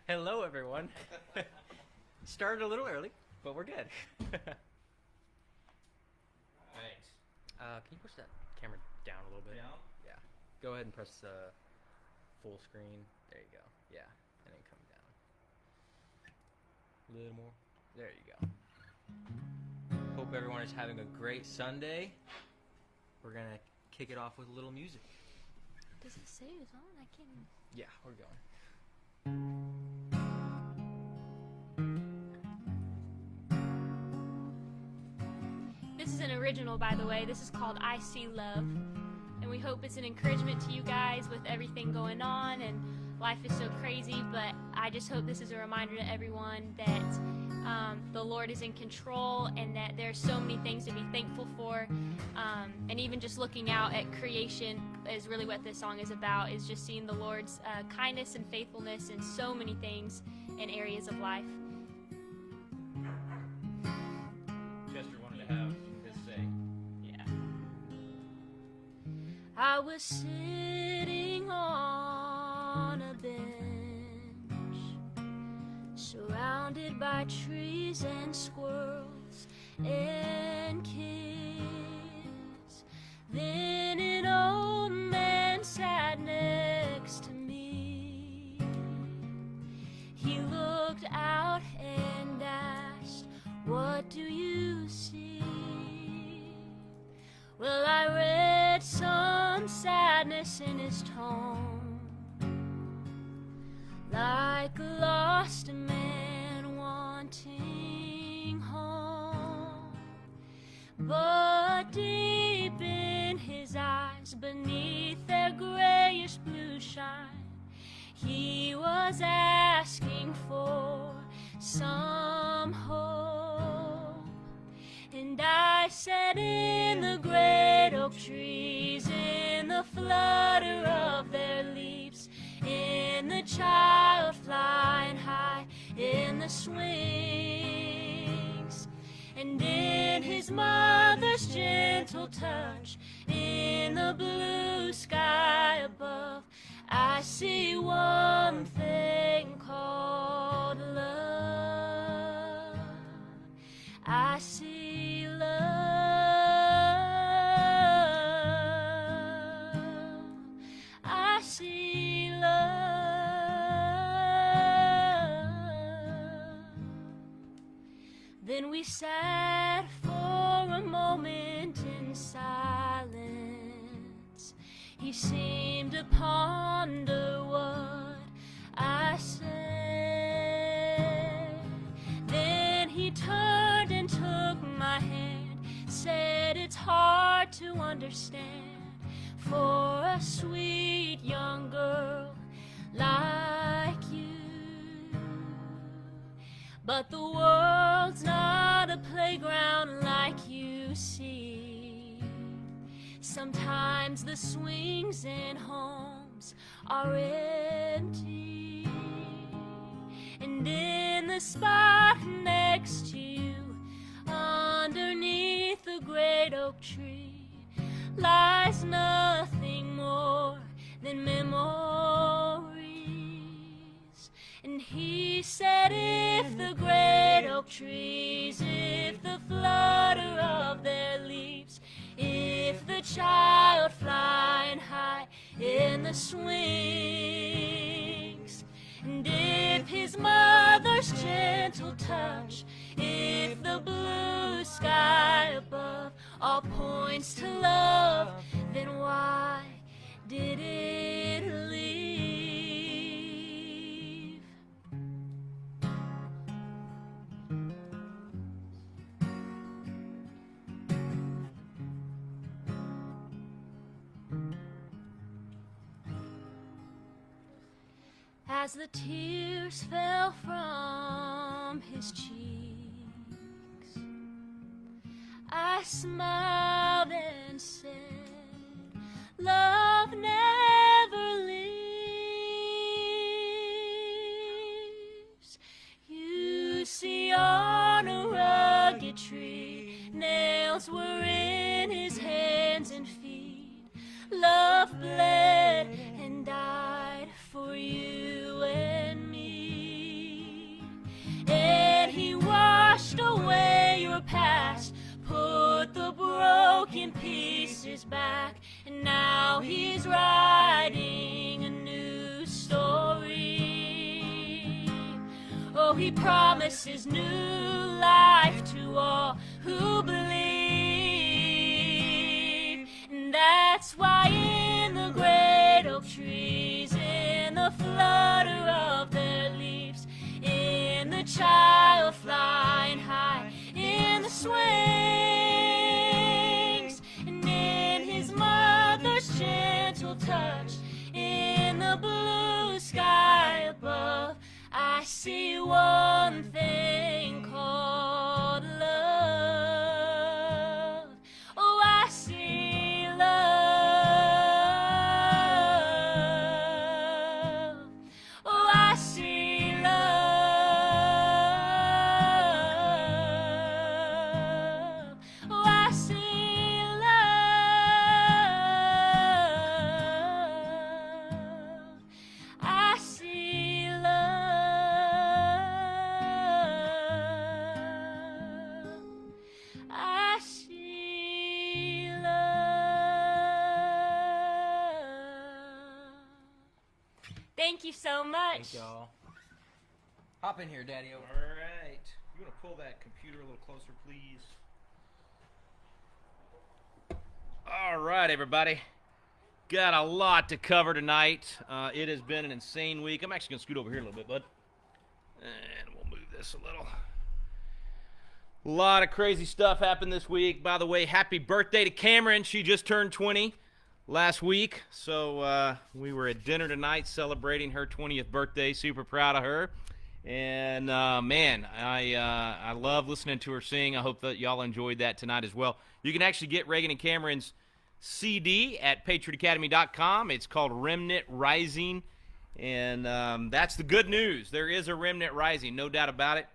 Hello, everyone. Started a little early, but we're good. Right. Can you push that camera down a little bit? Down? Yeah. Go ahead and press full screen. There you go. Yeah, and then come down. A little more. There you go. Hope everyone is having a great Sunday. We're gonna kick it off with a little music. Does it say it's on? I can't. Yeah, we're going. This is an original, by the way. This is called I See Love. And we hope it's an encouragement to you guys with everything going on, and life is so crazy, but I just hope this is a reminder to everyone that the Lord is in control and that there's so many things to be thankful for. And even just looking out at creation is really what this song is about, is just seeing the Lord's kindness and faithfulness in so many things in areas of life. Chester wanted to have his say. Yeah. I was sitting on a bench, surrounded by trees and squirrels and kids. Then an old man sat next to me. He looked out and asked, "What do you see?" Well, I read some sadness in his tone, like a lost man wanting home. But deep in his eyes, beneath their grayish blue shine, he was asking for some hope. And I sat in the great oak trees, in the flutter of their leaves, in the child flying high in the swings, and in his mother's gentle touch, in the blue sky above, I see one thing called love. I see love. I see love. Then we sat for a moment in silence. He seemed to ponder what I said. Then he turned and took my hand, said, "It's hard to understand for a sweet young girl like you. But the world's not a playground like you see. Sometimes the swings and homes are empty. And in the spot next to you, underneath the great oak tree, lies nothing more than memories." And he said, "If the great oak trees, if the flutter of their leaves, if the child flying high in the swings, and if his mother's gentle touch, if the blue sky above all points to love, then why did it leave?" As the tears fell from his cheeks, I smiled and said, "Love never leaves." You see, on a rugged tree, nails were in his hands and feet. Love bled and died for you and me. he's writing a new story. Oh, he promises new life to all who believe. And that's why in the great oak trees, in the flutter of their leaves, in the child flying high, in the swings, and in his mother's gentle touch, in the blue sky above, I see one thing called love. Oh, I see love. Oh, I see love. Oh, I see love. I see love. I see love. Thank you so much. Thank y'all. Hop in here, Daddy. All right. You want to pull that computer a little closer, please? All right, everybody. Got a lot to cover tonight. It has been an insane week. I'm actually going to scoot over here a little bit, bud. And we'll move this a little. A lot of crazy stuff happened this week. By the way, happy birthday to Cameron. She just turned 20 last week. So we were at dinner tonight celebrating her 20th birthday. Super proud of her. And, man, I love listening to her sing. I hope that y'all enjoyed that tonight as well. You can actually get Reagan and Cameron's CD at patriotacademy.com. It's called Remnant Rising. And that's the good news. There is a remnant rising, no doubt about it.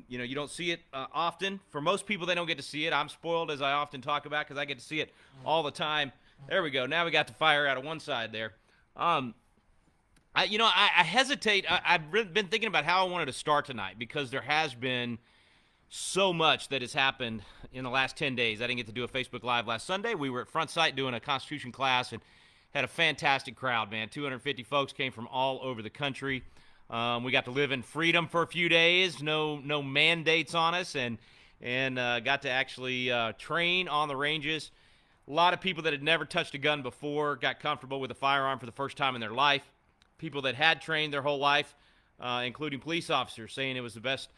You know, you don't see it often. For most people, they don't get to see it. I'm spoiled, as I often talk about, because I get to see it all the time. There we go. Now we got the fire out of one side there. I hesitate. I've been thinking about how I wanted to start tonight because there has been so much that has happened in the last 10 days. I didn't get to do a Facebook Live last Sunday. We were at Front Sight doing a Constitution class and had a fantastic crowd, man. 250 folks came from all over the country. We got to live in freedom for a few days, no mandates on us, and got to actually train on the ranges. A lot of people that had never touched a gun before got comfortable with a firearm for the first time in their life. People that had trained their whole life, including police officers, saying it was the best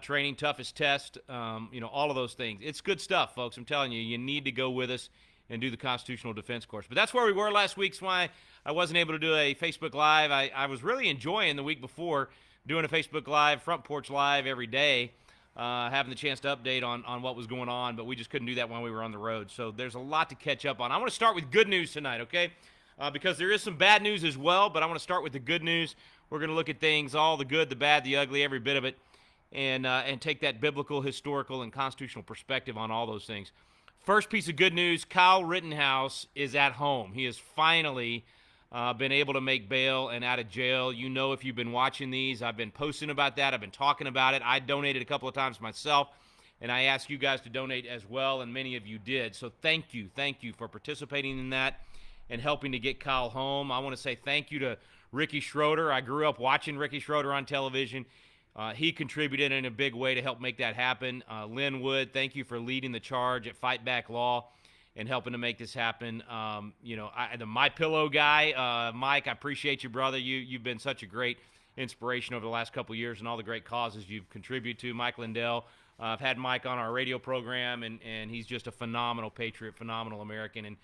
training, toughest test, all of those things. It's good stuff, folks. I'm telling you, you need to go with us and do the Constitutional Defense course. But that's where we were last week. That's why I wasn't able to do a Facebook Live. I was really enjoying the week before doing a Facebook Live, Front Porch Live every day, having the chance to update on what was going on, but we just couldn't do that when we were on the road. So there's a lot to catch up on. I want to start with good news tonight, okay? Because there is some bad news as well, but I want to start with the good news. We're going to look at things, all the good, the bad, the ugly, every bit of it, and take that biblical, historical, and constitutional perspective on all those things. First piece of good news, Kyle Rittenhouse is at home. He has finally been able to make bail and out of jail. You know, if you've been watching these, I've been posting about that. I've been talking about it. I donated a couple of times myself, and I asked you guys to donate as well, and many of you did. So thank you for participating in that and helping to get Kyle home. I want to say thank you to Ricky Schroeder. I grew up watching Ricky Schroeder on television. He contributed in a big way to help make that happen. Lynn Wood, thank you for leading the charge at Fight Back Law and helping to make this happen. The My Pillow guy, Mike, I appreciate you, brother. You've been such a great inspiration over the last couple of years and all the great causes you've contributed to. Mike Lindell, I've had Mike on our radio program, and he's just a phenomenal patriot, phenomenal American. And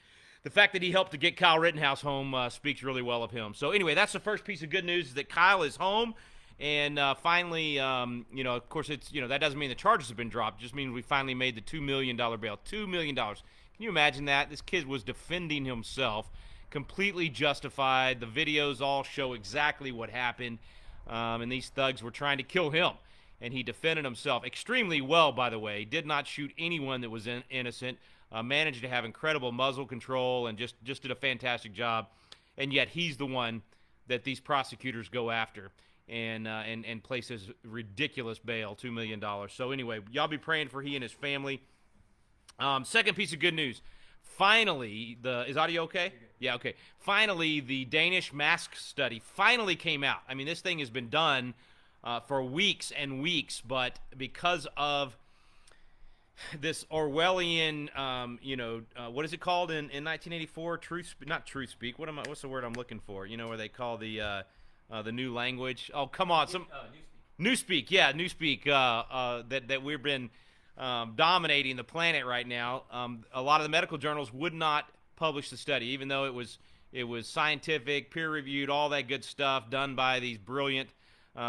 the fact that he helped to get Kyle Rittenhouse home speaks really well of him. So anyway, that's the first piece of good news, is that Kyle is home. And finally, of course, it's that doesn't mean the charges have been dropped. It just means we finally made the $2 million bail. $2 million. Can you imagine that? This kid was defending himself, completely justified. The videos all show exactly what happened. And these thugs were trying to kill him. And he defended himself extremely well, by the way. He did not shoot anyone that was innocent. Managed to have incredible muzzle control and just did a fantastic job. And yet he's the one that these prosecutors go after and places ridiculous bail, $2 million. So anyway, y'all be praying for he and his family. Second piece of good news. Finally, is audio okay? Yeah, okay. Finally, the Danish mask study finally came out. I mean, this thing has been done for weeks and weeks, but because of this Orwellian, what is it called in 1984? Not truth speak. What's the word I'm looking for? You know, where they call the new language. Oh, come on, Newspeak. Yeah, Newspeak. That we've been dominating the planet right now. A lot of the medical journals would not publish the study, even though it was scientific, peer-reviewed, all that good stuff done by these brilliant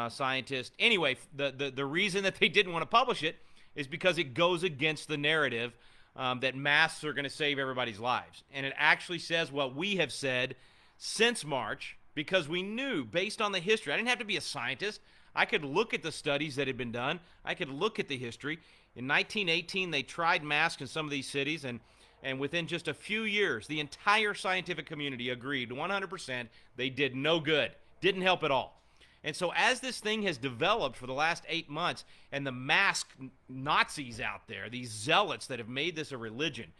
scientists. Anyway, the reason that they didn't want to publish it is because it goes against the narrative that masks are going to save everybody's lives. And it actually says what we have said since March, because we knew, based on the history, I didn't have to be a scientist. I could look at the studies that had been done. I could look at the history. In 1918, they tried masks in some of these cities, and within just a few years, the entire scientific community agreed 100% they did no good, didn't help at all. And so as this thing has developed for the last 8 months, and the mask Nazis out there, these zealots that have made this a religion,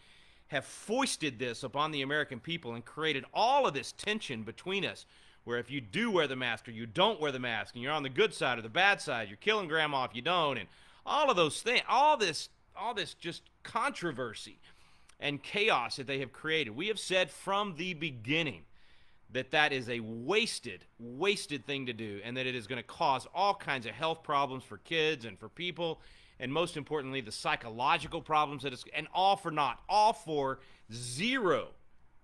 have foisted this upon the American people and created all of this tension between us, where if you do wear the mask or you don't wear the mask, and you're on the good side or the bad side, you're killing grandma if you don't, and all of those things, all this just controversy and chaos that they have created. We have said from the beginning that is a wasted thing to do, and that it is going to cause all kinds of health problems for kids and for people, and most importantly, the psychological problems that it's, and all for zero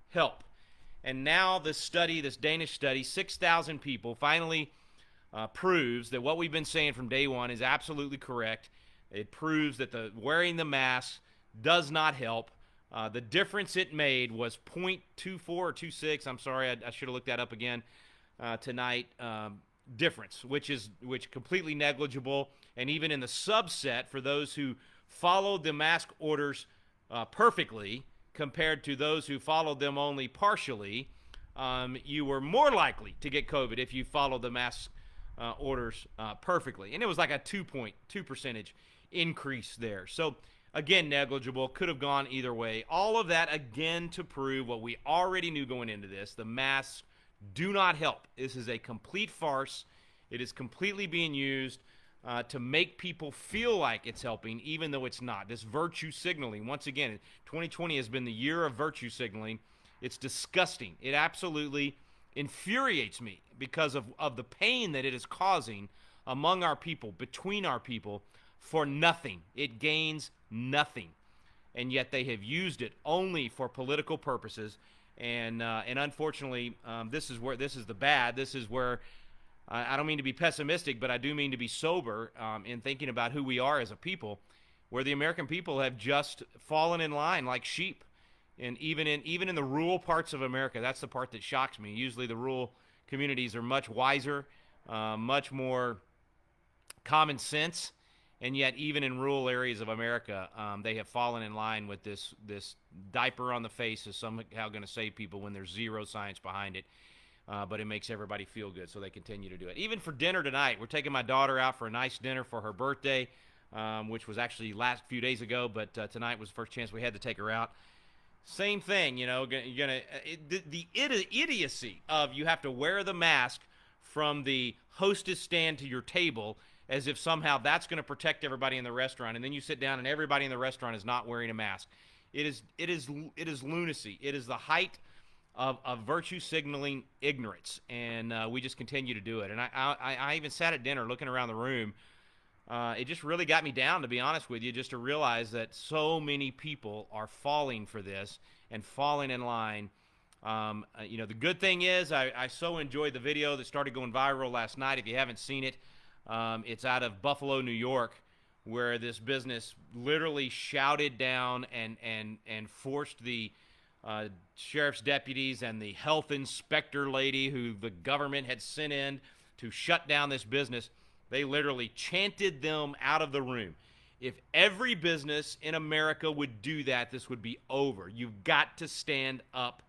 help. And now this Danish study, 6,000 people, finally proves that what we've been saying from day one is absolutely correct. It proves that wearing the mask does not help. The difference it made was 0.24 or 0.26. I'm sorry, I should have looked that up again tonight. Difference, which completely negligible. And even in the subset, for those who followed the mask orders perfectly compared to those who followed them only partially, you were more likely to get COVID if you followed the mask orders perfectly. And it was like a 2.2% increase there. So again, negligible, could have gone either way. All of that, again, to prove what we already knew going into this. The masks do not help. This is a complete farce. It is completely being used to make people feel like it's helping, even though it's not. This virtue signaling, once again, 2020 has been the year of virtue signaling. It's disgusting. It absolutely infuriates me because of the pain that it is causing among our people, between our people, for nothing. It gains nothing, and yet they have used it only for political purposes. And unfortunately, this is the bad. This is where I don't mean to be pessimistic, but I do mean to be sober in thinking about who we are as a people, where the American people have just fallen in line like sheep. And even in the rural parts of America, that's the part that shocks me. Usually the rural communities are much wiser, much more common sense. And yet, even in rural areas of America, they have fallen in line with this diaper on the face is somehow going to save people when there's zero science behind it. But it makes everybody feel good, so they continue to do it. Even for dinner tonight, we're taking my daughter out for a nice dinner for her birthday, which was actually last few days ago, but tonight was the first chance we had to take her out. Same thing, the idiocy of you have to wear the mask from the hostess stand to your table, as if somehow that's going to protect everybody in the restaurant, and then you sit down and everybody in the restaurant is not wearing a mask. It is lunacy. It is the height of virtue signaling ignorance, and we just continue to do it. And I even sat at dinner looking around the room. It just really got me down, to be honest with you, just to realize that so many people are falling for this and falling in line. The good thing is I so enjoyed the video that started going viral last night. If you haven't seen it, it's out of Buffalo, New York, where this business literally shouted down and forced the sheriff's deputies and the health inspector lady who the government had sent in to shut down this business. They literally chanted them out of the room. If every business in America would do that, this would be over. You've got to stand up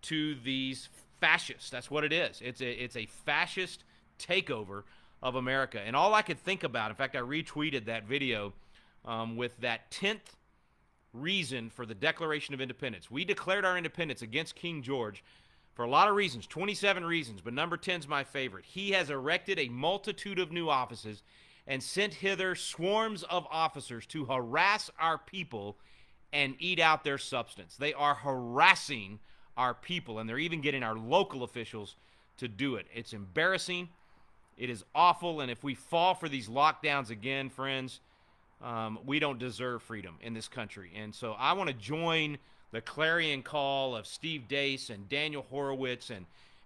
to these fascists. That's what it is. It's a fascist takeover of America. And all I could think about, in fact, I retweeted that video with that 10th reason for the Declaration of Independence. We declared our independence against King George for a lot of reasons, 27 reasons, but number 10 is my favorite. He has erected a multitude of new offices and sent hither swarms of officers to harass our people and eat out their substance. They are harassing our people, and they're even getting our local officials to do it. It's embarrassing. It is awful, and if we fall for these lockdowns again, friends, we don't deserve freedom in this country. And so I want to join the clarion call of Steve Deace and Daniel Horowitz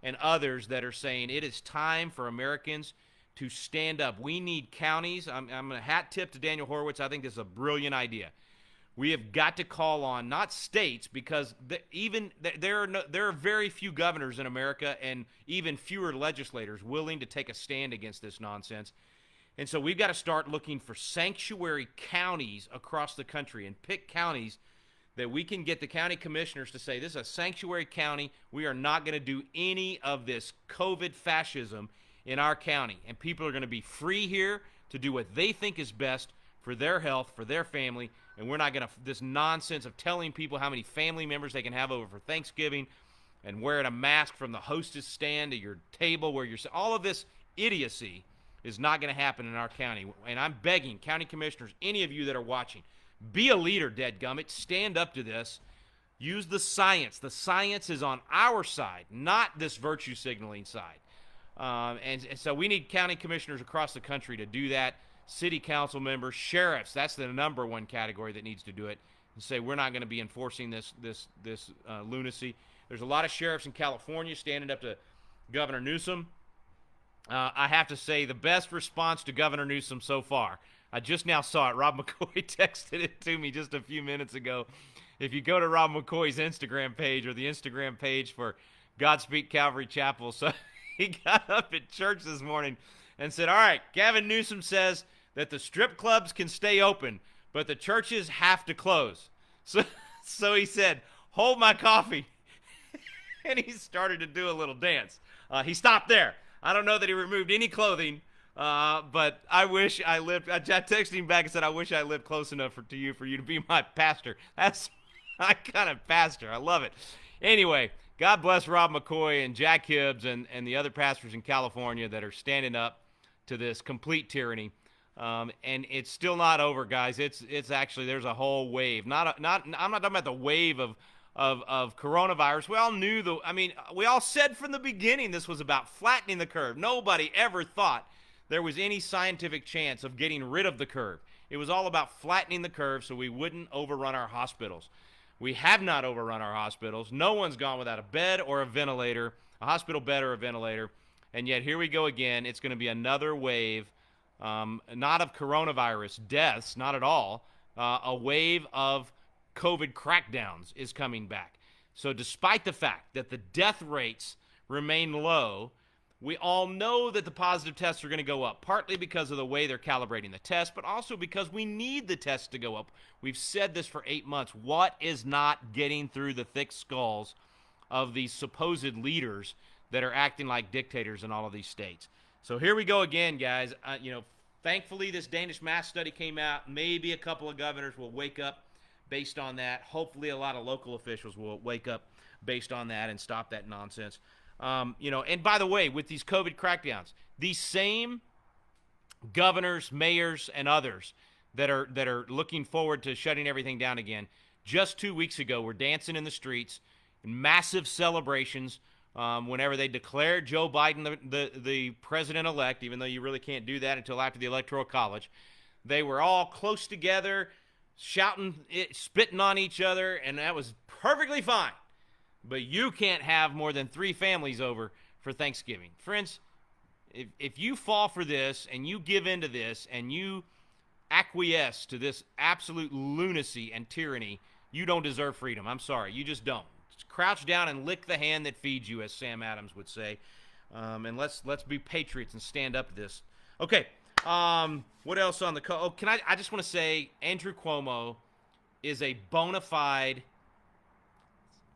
and others that are saying it is time for Americans to stand up. We need counties. I'm going to hat tip to Daniel Horowitz. I think this is a brilliant idea. We have got to call on not states, because there are very few governors in America and even fewer legislators willing to take a stand against this nonsense. And so we've got to start looking for sanctuary counties across the country and pick counties that we can get the county commissioners to say, this is a sanctuary county. We are not going to do any of this COVID fascism in our county. And people are going to be free here to do what they think is best for their health, for their family. And we're not going to, this nonsense of telling people how many family members they can have over for Thanksgiving and wearing a mask from the hostess stand to your table where you're, all of this idiocy is not going to happen in our county. And I'm begging county commissioners, any of you that are watching, be a leader, dadgummit. Stand up to this. Use the science. The science is on our side, not this virtue signaling side. And so we need county commissioners across the country to do that. City council members, sheriffs, that's the number one category that needs to do it, and say we're not going to be enforcing this lunacy. There's a lot of sheriffs in California standing up to Governor Newsom. I have to say the best response to Governor Newsom so far, I just now saw it. Rob McCoy texted it to me just a few minutes ago. If you go to Rob McCoy's Instagram page or the Instagram page for Godspeak Calvary Chapel, so he got up at church this morning and said, all right, Gavin Newsom says that the strip clubs can stay open, but the churches have to close. So he said, hold my coffee. And he started to do a little dance. He stopped there. I don't know that he removed any clothing, but I wish I lived. I texted him back and said, I wish I lived close enough for you to be my pastor. That's my kind of pastor. I love it. Anyway, God bless Rob McCoy and Jack Hibbs and the other pastors in California that are standing up to this complete tyranny. And it's still not over, guys. It's actually, there's a whole wave. I'm not talking about the wave of coronavirus. We all knew we all said from the beginning this was about flattening the curve. Nobody ever thought there was any scientific chance of getting rid of the curve. It was all about flattening the curve so we wouldn't overrun our hospitals. We have not overrun our hospitals. No one's gone without a bed or a ventilator, a hospital bed or a ventilator. And yet here we go again. It's going to be another wave. Not of coronavirus deaths, not at all. A wave of COVID crackdowns is coming back. So despite the fact that the death rates remain low, we all know that the positive tests are going to go up, partly because of the way they're calibrating the test, but also because we need the tests to go up. We've said this for 8 months. What is not getting through the thick skulls of these supposed leaders that are acting like dictators in all of these states? So here we go again, guys. Thankfully, this Danish mask study came out. Maybe a couple of governors will wake up based on that. Hopefully, a lot of local officials will wake up based on that and stop that nonsense. And by the way, with these COVID crackdowns, these same governors, mayors, and others that are looking forward to shutting everything down again, just 2 weeks ago were dancing in the streets in massive celebrations. Whenever they declared Joe Biden the president-elect, even though you really can't do that until after the Electoral College, they were all close together, shouting, spitting on each other, and that was perfectly fine. But you can't have more than 3 families over for Thanksgiving. Friends, if you fall for this and you give in to this and you acquiesce to this absolute lunacy and tyranny, you don't deserve freedom. I'm sorry. You just don't. Crouch down and lick the hand that feeds you, as Sam Adams would say. And let's be patriots and stand up to this. Okay. What else on the I just want to say Andrew Cuomo is a bona fide.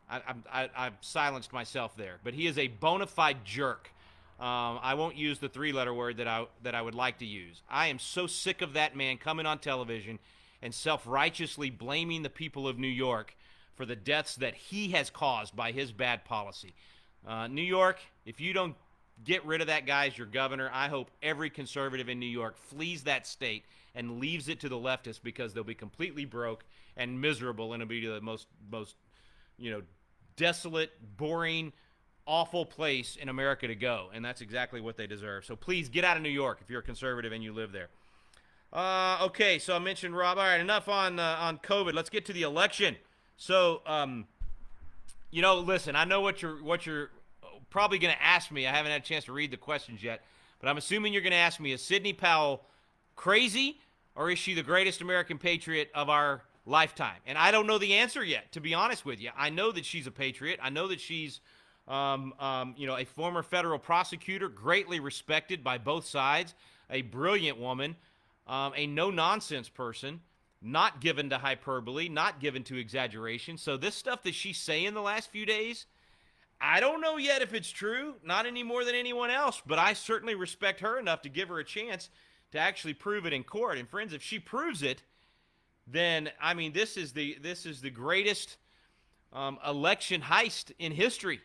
I've silenced myself there, but he is a bona fide jerk. I won't use the 3-letter word that I would like to use. I am so sick of that man coming on television and self-righteously blaming the people of New York for the deaths that he has caused by his bad policy. New York, if you don't get rid of that guy as your governor, I hope every conservative in New York flees that state and leaves it to the leftists, because they'll be completely broke and miserable, and it'll be the most desolate, boring, awful place in America to go, and that's exactly what they deserve. So please get out of New York if you're a conservative and you live there. Okay, so I mentioned Rob. All right, enough on COVID. Let's get to the election. So, listen, I know what you're probably going to ask me. I haven't had a chance to read the questions yet, but I'm assuming you're going to ask me, is Sidney Powell crazy, or is she the greatest American patriot of our lifetime? And I don't know the answer yet, to be honest with you. I know that she's a patriot. I know that she's a former federal prosecutor, greatly respected by both sides, a brilliant woman, a no-nonsense person, not given to hyperbole, not given to exaggeration. So this stuff that she's saying the last few days, I don't know yet if it's true, not any more than anyone else, but I certainly respect her enough to give her a chance to actually prove it in court. And friends, if she proves it, then, I mean, this is the greatest election heist in history.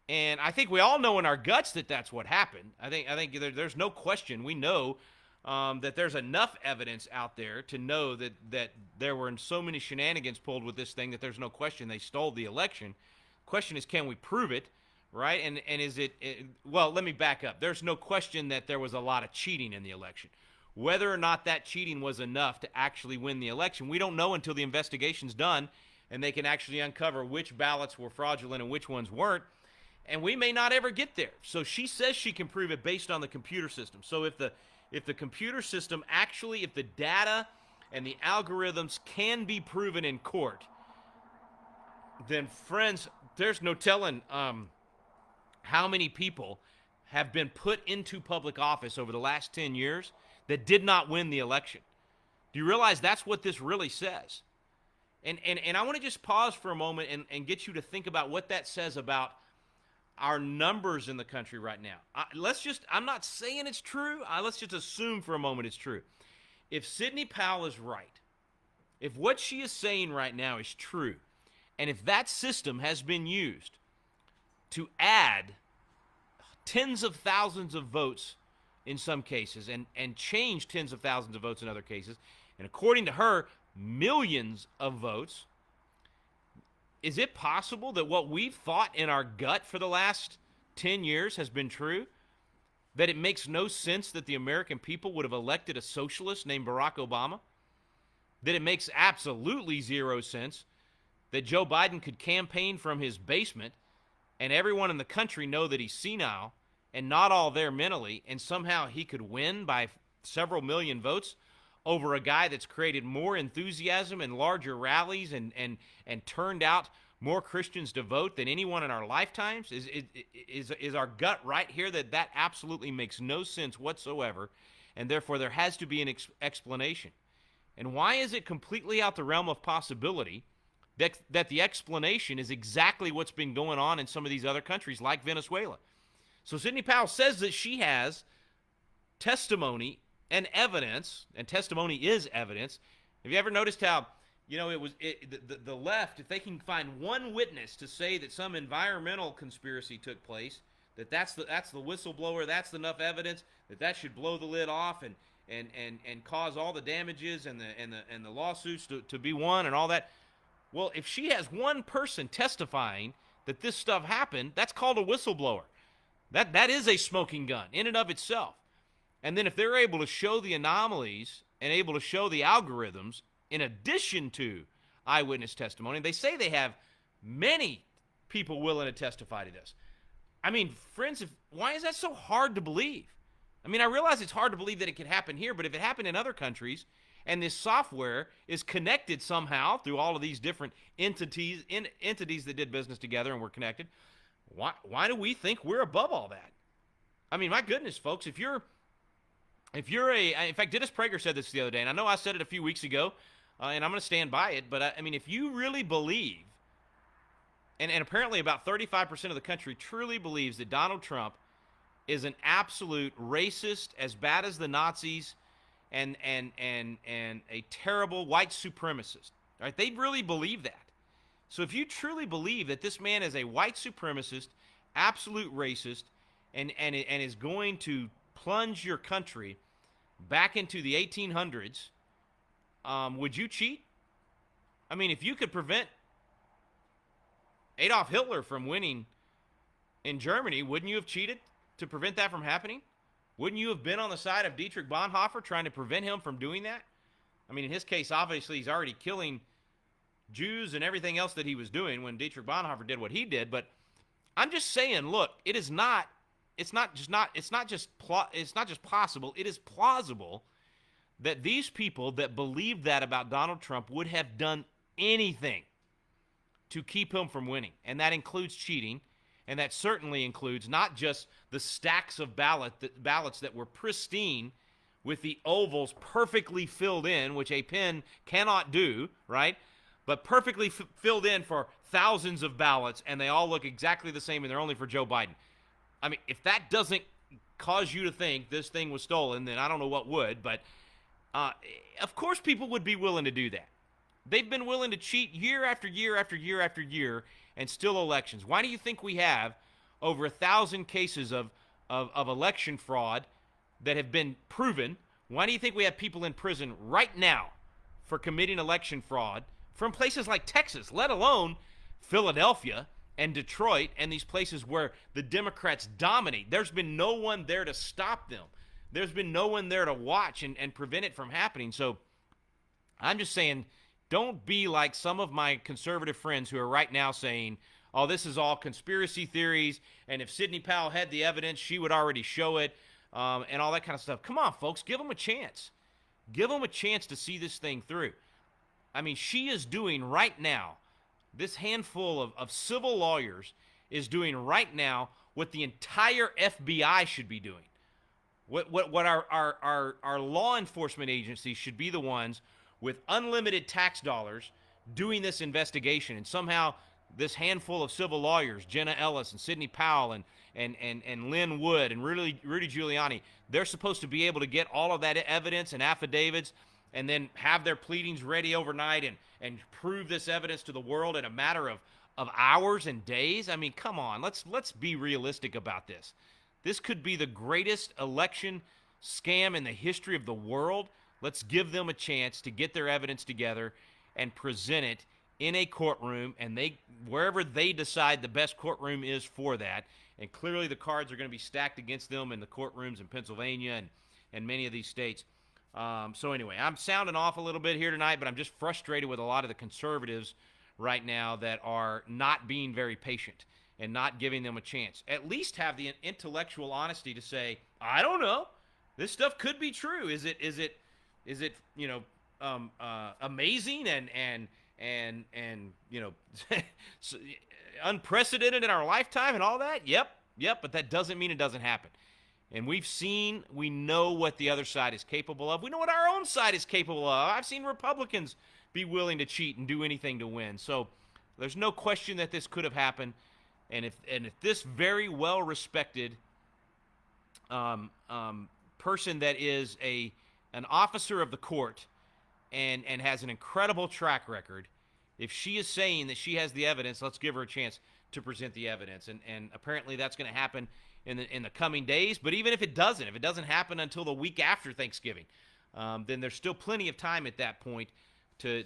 And I think we all know in our guts that that's what happened. I think there's no question. We know that there's enough evidence out there to know that there were so many shenanigans pulled with this thing that there's no question they stole the election. Question is, can we prove it, right? And is it well, let me back up. There's no question that there was a lot of cheating in the election. Whether or not that cheating was enough to actually win the election, we don't know until the investigation's done and they can actually uncover which ballots were fraudulent and which ones weren't. And we may not ever get there. So she says she can prove it based on the computer system. So if the computer system actually, if the data and the algorithms can be proven in court, then, friends, there's no telling how many people have been put into public office over the last 10 years that did not win the election. Do you realize that's what this really says? And I want to just pause for a moment and get you to think about what that says about our numbers in the country right now. I'm not saying it's true. Let's just assume for a moment it's true. If Sidney Powell is right, if what she is saying right now is true, and if that system has been used to add tens of thousands of votes in some cases and change tens of thousands of votes in other cases, and according to her, millions of votes, is it possible that what we've thought in our gut for the last 10 years has been true? That it makes no sense that the American people would have elected a socialist named Barack Obama? That it makes absolutely zero sense that Joe Biden could campaign from his basement and everyone in the country know that he's senile and not all there mentally, and somehow he could win by several million votes over a guy that's created more enthusiasm and larger rallies and turned out more Christians to vote than anyone in our lifetimes? Is our gut right here that absolutely makes no sense whatsoever, and therefore there has to be an explanation? And why is it completely out the realm of possibility that the explanation is exactly what's been going on in some of these other countries like Venezuela? So Sidney Powell says that she has testimony and evidence, and testimony is evidence. Have you ever noticed how, the left, if they can find one witness to say that some environmental conspiracy took place, that's the whistleblower, that's enough evidence that should blow the lid off and cause all the damages and the lawsuits to be won and all that. Well, if she has one person testifying that this stuff happened, that's called a whistleblower. That is a smoking gun in and of itself. And then if they're able to show the anomalies and able to show the algorithms in addition to eyewitness testimony, they say they have many people willing to testify to this. I mean, friends, why is that so hard to believe? I mean, I realize it's hard to believe that it could happen here, but if it happened in other countries and this software is connected somehow through all of these different entities that did business together and were connected, why do we think we're above all that? I mean, my goodness, folks, in fact, Dennis Prager said this the other day, and I know I said it a few weeks ago, and I'm going to stand by it, but I mean, if you really believe, and apparently about 35% of the country truly believes that Donald Trump is an absolute racist, as bad as the Nazis and a terrible white supremacist. Right? They really believe that. So if you truly believe that this man is a white supremacist, absolute racist, and is going to plunge your country back into the 1800s, would you cheat? I mean, if you could prevent Adolf Hitler from winning in Germany, wouldn't you have cheated to prevent that from happening? Wouldn't you have been on the side of Dietrich Bonhoeffer trying to prevent him from doing that? I mean, in his case, obviously, he's already killing Jews and everything else that he was doing when Dietrich Bonhoeffer did what he did. But I'm just saying, look, it's not just possible. It is plausible that these people that believe that about Donald Trump would have done anything to keep him from winning. And that includes cheating. And that certainly includes not just the stacks of ballots that were pristine with the ovals perfectly filled in, which a pen cannot do, right? But perfectly filled in for thousands of ballots, and they all look exactly the same, and they're only for Joe Biden. I mean, if that doesn't cause you to think this thing was stolen, then I don't know what would. But of course people would be willing to do that. They've been willing to cheat year after year after year after year and still elections. Why do you think we have over 1,000 cases of election fraud that have been proven? Why do you think we have people in prison right now for committing election fraud from places like Texas, let alone Philadelphia and Detroit and these places where the Democrats dominate? There's been no one there to stop them. There's been no one there to watch and prevent it from happening. So I'm just saying, don't be like some of my conservative friends who are right now saying, oh, this is all conspiracy theories, and if Sidney Powell had the evidence, she would already show it, and all that kind of stuff. Come on, folks, give them a chance. Give them a chance to see this thing through. I mean, she is doing right now, this handful of civil lawyers is doing right now what the entire FBI should be doing. What our law enforcement agencies should be the ones with unlimited tax dollars doing this investigation. And somehow this handful of civil lawyers, Jenna Ellis and Sidney Powell and Lynn Wood and Rudy Giuliani, they're supposed to be able to get all of that evidence and affidavits and then have their pleadings ready overnight and prove this evidence to the world in a matter of hours and days. I mean, come on, let's be realistic about this. This could be the greatest election scam in the history of the world. Let's give them a chance to get their evidence together and present it in a courtroom, and wherever they decide the best courtroom is for that. And clearly the cards are going to be stacked against them in the courtrooms in Pennsylvania and many of these states. So anyway, I'm sounding off a little bit here tonight, but I'm just frustrated with a lot of the conservatives right now that are not being very patient and not giving them a chance. At least have the intellectual honesty to say, I don't know, this stuff could be true. Is it amazing and unprecedented in our lifetime and all that? Yep, but that doesn't mean it doesn't happen. And we know what the other side is capable of. We know what our own side is capable of. I've seen Republicans be willing to cheat and do anything to win. So there's no question that this could have happened. And if this very well-respected person that is an officer of the court and has an incredible track record, if she is saying that she has the evidence, let's give her a chance to present the evidence. And apparently that's going to happen in the coming days. But even if it doesn't happen until the week after Thanksgiving, then there's still plenty of time at that point to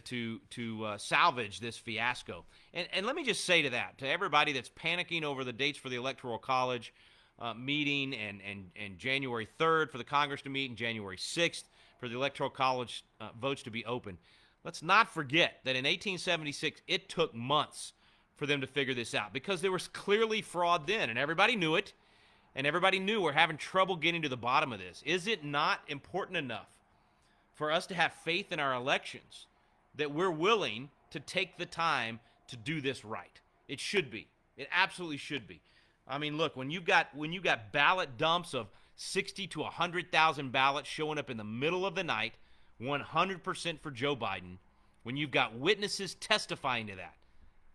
salvage this fiasco. And let me just say to everybody that's panicking over the dates for the Electoral College meeting and January 3rd for the Congress to meet and January 6th for the Electoral College votes to be open, let's not forget that in 1876 it took months for them to figure this out because there was clearly fraud then, and everybody knew it, and everybody knew we're having trouble getting to the bottom of this. Is it not important enough for us to have faith in our elections that we're willing to take the time to do this right? It should be. It absolutely should be. I mean, look, when you got ballot dumps of 60 to 100,000 ballots showing up in the middle of the night, 100% for Joe Biden, when you've got witnesses testifying to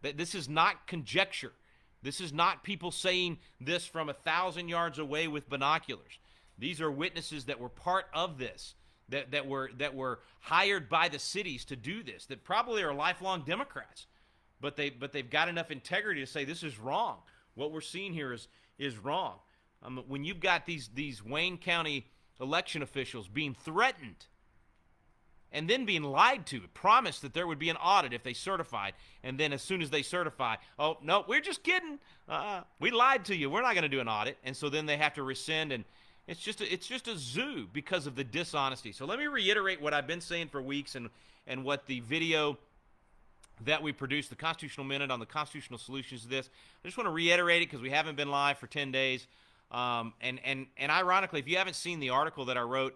that this is not conjecture. This is not people saying this from 1,000 yards away with binoculars. These are witnesses that were part of this, that were hired by the cities to do this, that probably are lifelong Democrats, but they've got enough integrity to say this is wrong. What we're seeing here is wrong. When you've got these Wayne County election officials being threatened and then being lied to, promised that there would be an audit if they certified, and then as soon as they certify, oh, no, we're just kidding. We lied to you. We're not going to do an audit. And so then they have to rescind, and it's just a zoo because of the dishonesty. So let me reiterate what I've been saying for weeks and what the video that we produced, the Constitutional Minute on the constitutional solutions to this. I just want to reiterate it because we haven't been live for 10 days. And ironically, if you haven't seen the article that I wrote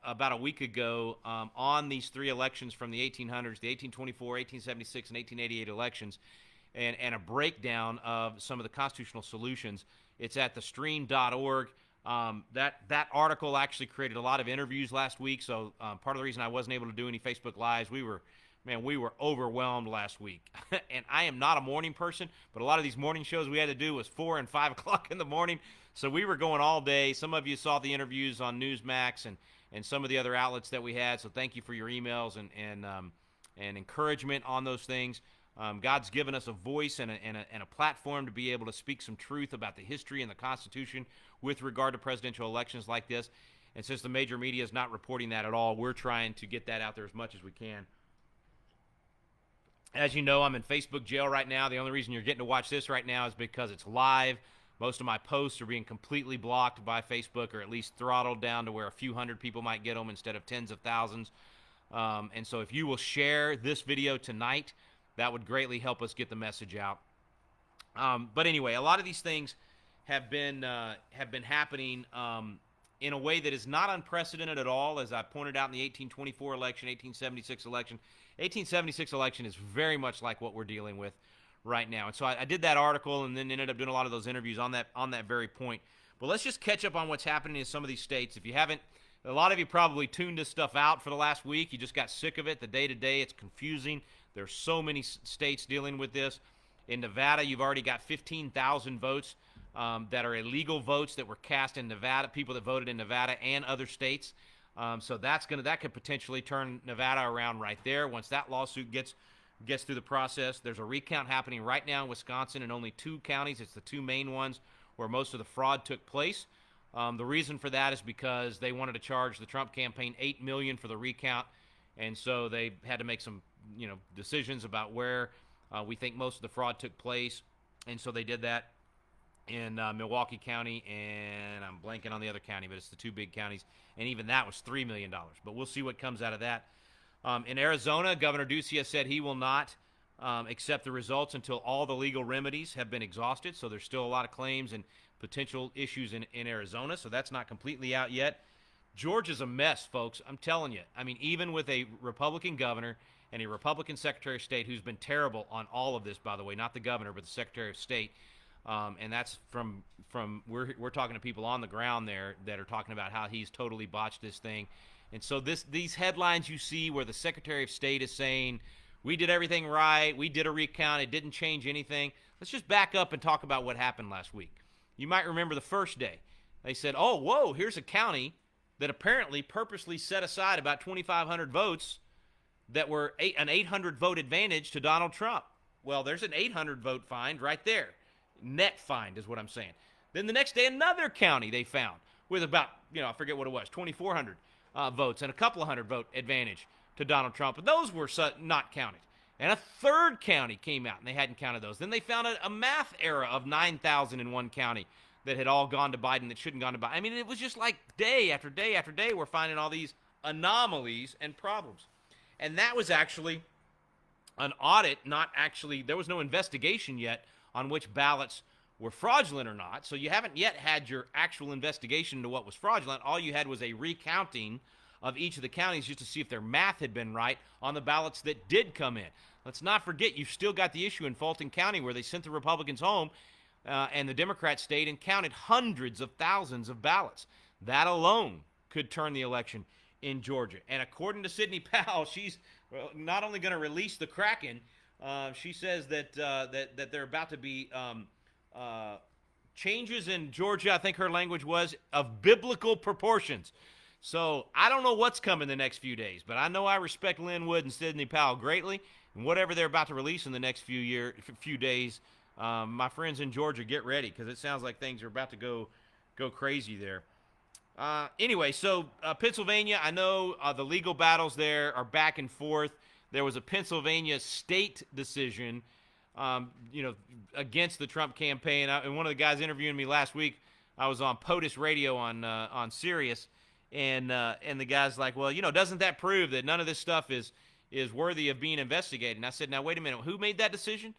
about a week ago on these three elections from the 1800s, the 1824, 1876, and 1888 elections, and a breakdown of some of the constitutional solutions, it's at thestream.org. That article actually created a lot of interviews last week, so part of the reason I wasn't able to do any Facebook Lives, we were overwhelmed last week. And I am not a morning person, but a lot of these morning shows we had to do was 4 and 5 o'clock in the morning, so we were going all day. Some of you saw the interviews on Newsmax and some of the other outlets that we had, so thank you for your emails and encouragement on those things. God's given us a voice and a platform to be able to speak some truth about the history and the Constitution with regard to presidential elections like this. And since the major media is not reporting that at all, we're trying to get that out there as much as we can. As you know, I'm in Facebook jail right now. The only reason you're getting to watch this right now is because it's live. Most of my posts are being completely blocked by Facebook, or at least throttled down to where a few hundred people might get them instead of tens of thousands. And so if you will share this video tonight, that would greatly help us get the message out. But anyway, a lot of these things have been happening in a way that is not unprecedented at all, as I pointed out in the 1824 election, 1876 election. 1876 election is very much like what we're dealing with right now. And so I did that article and then ended up doing a lot of those interviews on that very point. But let's just catch up on what's happening in some of these states. If you haven't, a lot of you probably tuned this stuff out for the last week. You just got sick of it. The day-to-day, it's confusing. There's so many states dealing with this. In Nevada, you've already got 15,000 votes that are illegal votes that were cast in Nevada, people that voted in Nevada and other states. So that could potentially turn Nevada around right there. Once that lawsuit gets through the process, there's a recount happening right now in Wisconsin in only 2 counties. It's the 2 main ones where most of the fraud took place. The reason for that is because they wanted to charge the Trump campaign $8 million for the recount, and so they had to make some decisions about where we think most of the fraud took place, and so they did that in Milwaukee County, and I'm blanking on the other county, but it's the 2 big counties, and even that was $3 million. But we'll see what comes out of that. In Arizona, Governor Ducey has said he will not accept the results until all the legal remedies have been exhausted, so there's still a lot of claims and potential issues in Arizona, so that's not completely out yet. Georgia's a mess, folks. I'm telling you. I mean, even with a Republican governor and a Republican Secretary of State who's been terrible on all of this, by the way, not the governor, but the Secretary of State. And that's from we're talking to people on the ground there that are talking about how he's totally botched this thing. And so these headlines you see where the Secretary of State is saying, we did everything right, we did a recount, it didn't change anything. Let's just back up and talk about what happened last week. You might remember the first day. They said, oh, whoa, here's a county that apparently purposely set aside about 2,500 votes that were an 800 vote advantage to Donald Trump. Well, there's an 800 vote find right there. Net find is what I'm saying. Then the next day, another county they found with about, I forget what it was, 2,400 votes and a couple of hundred vote advantage to Donald Trump. But those were not counted. And a third county came out, and they hadn't counted those. Then they found a math error of 9,000 in one county that had all gone to Biden that shouldn't gone to Biden. I mean, it was just like day after day after day we're finding all these anomalies and problems. And that was actually an audit, there was no investigation yet on which ballots were fraudulent or not. So you haven't yet had your actual investigation into what was fraudulent. All you had was a recounting of each of the counties just to see if their math had been right on the ballots that did come in. Let's not forget, you've still got the issue in Fulton County where they sent the Republicans home and the Democrats stayed and counted hundreds of thousands of ballots. That alone could turn the election in Georgia. And according to Sidney Powell, she's not only going to release the Kraken, she says that there are about to be changes in Georgia, I think her language was, of biblical proportions. So I don't know what's coming the next few days, but I know I respect Lynn Wood and Sidney Powell greatly, and whatever they're about to release in the next few days, my friends in Georgia, get ready, because it sounds like things are about to go crazy there. Anyway, so Pennsylvania, I know the legal battles there are back and forth. There was a Pennsylvania state decision, against the Trump campaign. And one of the guys interviewing me last week, I was on POTUS radio on Sirius, and the guy's like, well, doesn't that prove that none of this stuff is worthy of being investigated? And I said, now wait a minute, who made that decision?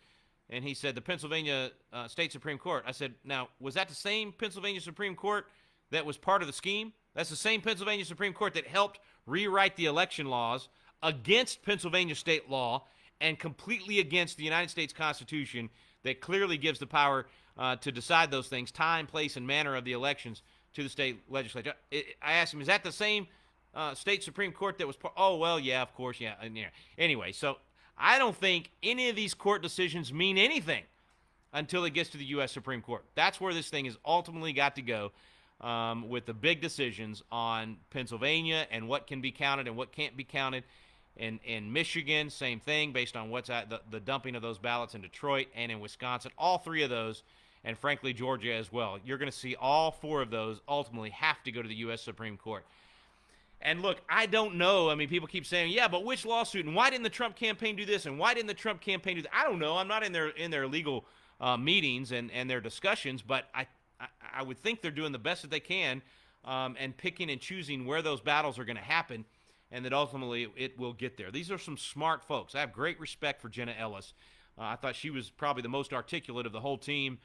And he said the Pennsylvania State Supreme Court. I said, now was that the same Pennsylvania Supreme Court that was part of the scheme? That's the same Pennsylvania Supreme Court that helped rewrite the election laws against Pennsylvania state law and completely against the United States Constitution that clearly gives the power to decide those things, time, place, and manner of the elections, to the state legislature. I asked him, is that the same state Supreme Court that was part? Oh, well, yeah, of course, yeah. Anyway, so I don't think any of these court decisions mean anything until it gets to the U.S. Supreme Court. That's where this thing has ultimately got to go, with the big decisions on Pennsylvania and what can be counted and what can't be counted. In Michigan, same thing, based on what's at the dumping of those ballots in Detroit and in Wisconsin. All three of those, and frankly, Georgia as well. You're going to see all four of those ultimately have to go to the U.S. Supreme Court. And look, I don't know. I mean, people keep saying, yeah, but which lawsuit? And why didn't the Trump campaign do this? And why didn't the Trump campaign do that? I don't know. I'm not in their legal meetings and their discussions, but I would think they're doing the best that they can, and picking and choosing where those battles are going to happen, and that ultimately it will get there. These are some smart folks. I have great respect for Jenna Ellis. I thought she was probably the most articulate of the whole team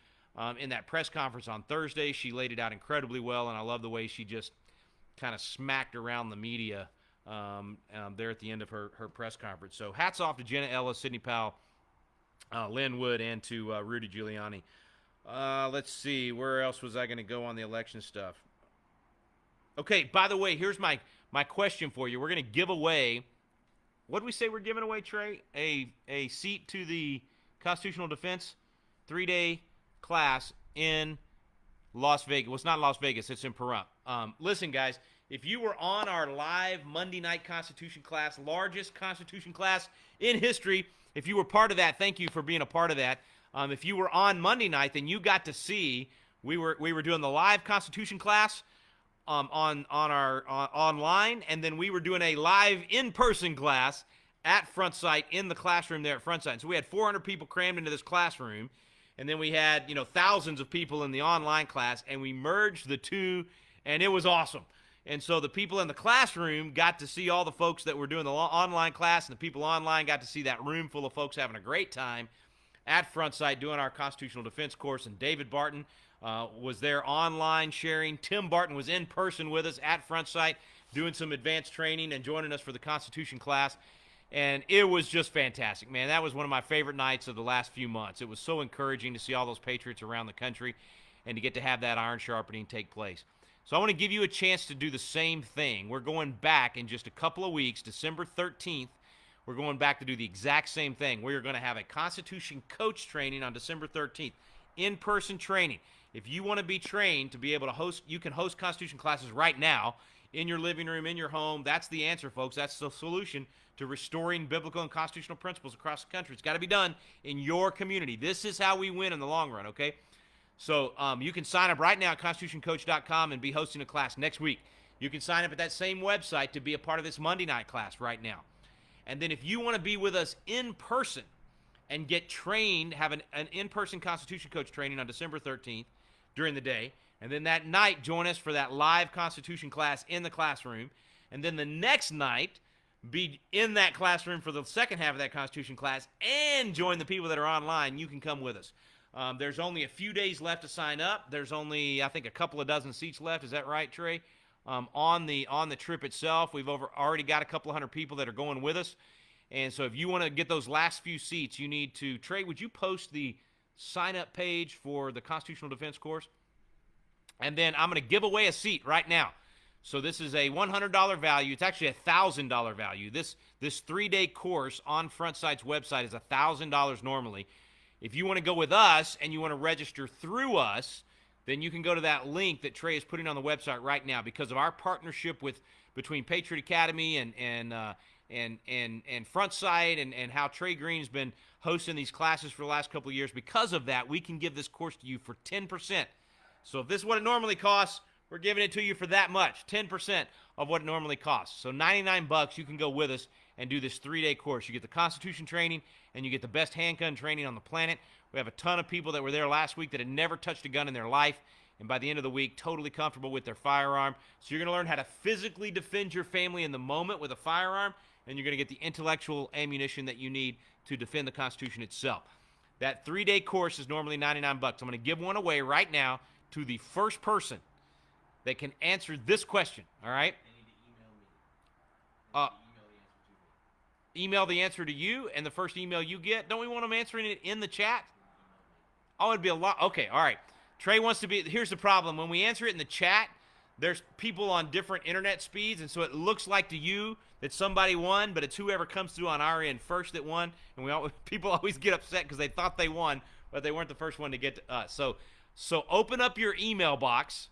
in that press conference on Thursday. She laid it out incredibly well, and I love the way she just kind of smacked around the media there at the end of her press conference. So hats off to Jenna Ellis, Sidney Powell, Lynn Wood, and to Rudy Giuliani. Let's see. Where else was I going to go on the election stuff? Okay, by the way, here's my question for you. We're going to give away, what did we say we're giving away, Trey? A seat to the Constitutional Defense 3-day class in Las Vegas. Well, it's not Las Vegas. It's in Pahrump. Listen, guys, if you were on our live Monday night Constitution class, largest Constitution class in history, if you were part of that, thank you for being a part of that. If you were on Monday night, then you got to see we were doing the live Constitution class on our online, and then we were doing a live in-person class at Front Sight in the classroom there at Front Sight. And so we had 400 people crammed into this classroom, and then we had thousands of people in the online class, and we merged the two, and it was awesome. And so the people in the classroom got to see all the folks that were doing the online class, and the people online got to see that room full of folks having a great time at Front Sight doing our constitutional defense course. And David Barton was there online sharing. Tim Barton was in person with us at Front Sight doing some advanced training and joining us for the Constitution class. And it was just fantastic, man. That was one of my favorite nights of the last few months. It was so encouraging to see all those patriots around the country and to get to have that iron sharpening take place. So I want to give you a chance to do the same thing. We're going back in just a couple of weeks, December 13th. We're going back to do the exact same thing. We're going to have a Constitution coach training on December 13th, in-person training. If you want to be trained to be able to host, you can host Constitution classes right now in your living room, in your home. That's the answer, folks. That's the solution to restoring biblical and constitutional principles across the country. It's got to be done in your community. This is how we win in the long run, okay? So you can sign up right now at constitutioncoach.com and be hosting a class next week. You can sign up at that same website to be a part of this Monday night class right now. And then if you want to be with us in person and get trained, have an in-person Constitution coach training on December 13th during the day, and then that night join us for that live Constitution class in the classroom, and then the next night be in that classroom for the second half of that Constitution class and join the people that are online, you can come with us. There's only a few days left to sign up. There's only, I think, a couple of dozen seats left. Is that right, Trey? On the trip itself, we've already got a couple of hundred people that are going with us. And so if you want to get those last few seats, you need to, Trey, would you post the sign-up page for the Constitutional Defense course? And then I'm going to give away a seat right now. So this is a $100 value. It's actually a $1,000 value. This 3-day course on Front Sight's website is $1,000 normally. If you want to go with us and you want to register through us, then you can go to that link that Trey is putting on the website right now. Because of our partnership between Patriot Academy and Front Sight and how Trey Green's been hosting these classes for the last couple of years, because of that, we can give this course to you for 10%. So if this is what it normally costs, we're giving it to you for that much, 10% of what it normally costs. So $99, you can go with us and do this 3-day course. You get the Constitution training, and you get the best handgun training on the planet. We have a ton of people that were there last week that had never touched a gun in their life, and by the end of the week, totally comfortable with their firearm. So you're going to learn how to physically defend your family in the moment with a firearm, and you're going to get the intellectual ammunition that you need to defend the Constitution itself. That 3-day course is normally $99. I'm going to give one away right now to the first person that can answer this question, all right? They need to email me. Email the answer to you, and the first email you get, don't we want them answering it in the chat? Oh, it'd be a lot. Okay, all right. Trey wants to be, here's the problem. When we answer it in the chat, there's people on different internet speeds, and so it looks like to you that somebody won, but it's whoever comes through on our end first that won, and people always get upset because they thought they won, but they weren't the first one to get to us. So open up your email box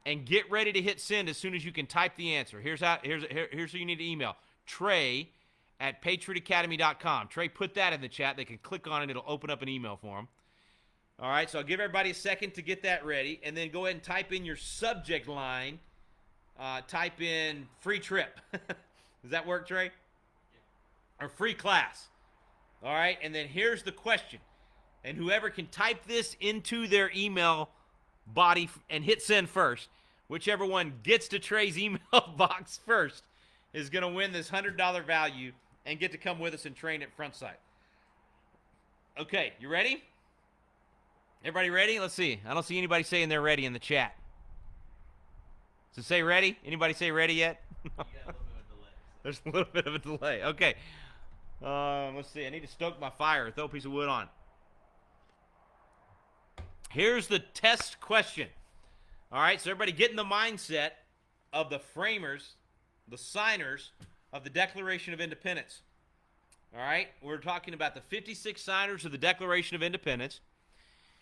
and get ready to hit send as soon as you can type the answer. Here's who you need to email. Trey@patriotacademy.com. Trey put that in the chat. They can click on it. It'll open up an email for them. All right, so I'll give everybody a second to get that ready, and then go ahead and type in your subject line. Type in free trip. Does that work, Trey? Yeah. Or free class. All right, and then here's the question. And whoever can type this into their email body and hit send first, whichever one gets to Trey's email box first, is going to win this $100 value and get to come with us and train at Front Sight. Okay, you ready? Everybody ready? Let's see. I don't see anybody saying they're ready in the chat. So say ready? Anybody say ready yet? There's a little bit of a delay. Okay. Let's see. I need to stoke my fire. Throw a piece of wood on. Here's the test question. All right, so everybody get in the mindset of the framers, the signers of the Declaration of Independence. All right, we're talking about the 56 signers of the Declaration of Independence,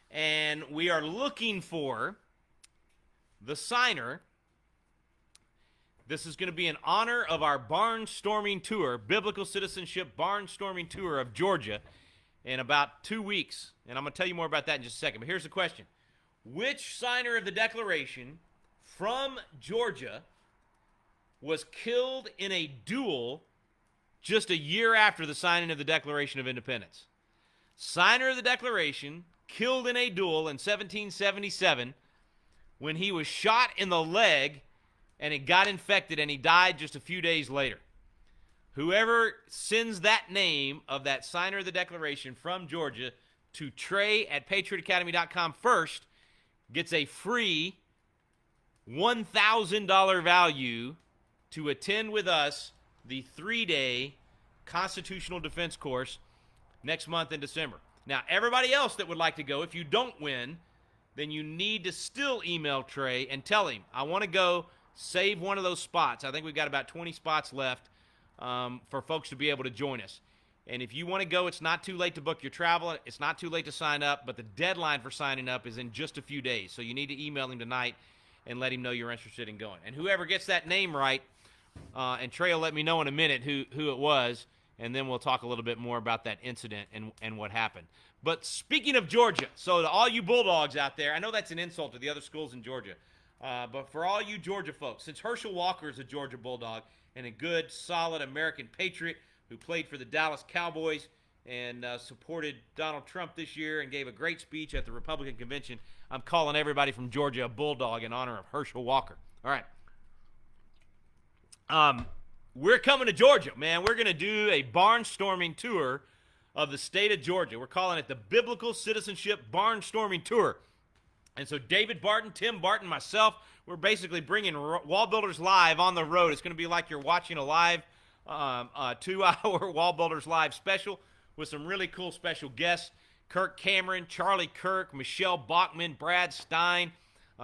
and we are looking for the signer. This is going to be in honor of our barnstorming tour, Biblical Citizenship Barnstorming Tour of Georgia, in about 2 weeks. And I'm going to tell you more about that in just a second. But here's the question. Which signer of the Declaration from Georgia was killed in a duel just a year after the signing of the Declaration of Independence? Signer of the Declaration killed in a duel in 1777 when he was shot in the leg and it got infected and he died just a few days later. Whoever sends that name of that signer of the Declaration from Georgia to Trey@patriotacademy.com first gets a free $1,000 value to attend with us the 3-day constitutional defense course next month in December. Now, everybody else that would like to go, if you don't win, then you need to still email Trey and tell him, I want to go, save one of those spots. I think we've got about 20 spots left for folks to be able to join us. And if you want to go, it's not too late to book your travel. It's not too late to sign up, but the deadline for signing up is in just a few days. So you need to email him tonight and let him know you're interested in going. And whoever gets that name right, and Trey will let me know in a minute who it was, and then we'll talk a little bit more about that incident and what happened. But speaking of Georgia, so to all you Bulldogs out there, I know that's an insult to the other schools in Georgia, but for all you Georgia folks, since Herschel Walker is a Georgia Bulldog and a good, solid American patriot who played for the Dallas Cowboys and supported Donald Trump this year and gave a great speech at the Republican convention, I'm calling everybody from Georgia a Bulldog in honor of Herschel Walker. All right. We're coming to Georgia, man. We're going to do a barnstorming tour of the state of Georgia. We're calling it the Biblical Citizenship Barnstorming Tour. And so David Barton, Tim Barton, myself, we're basically bringing Wall Builders Live on the road. It's going to be like you're watching a live 2-hour Wall Builders Live special with some really cool special guests. Kirk Cameron, Charlie Kirk, Michelle Bachman, Brad Stein,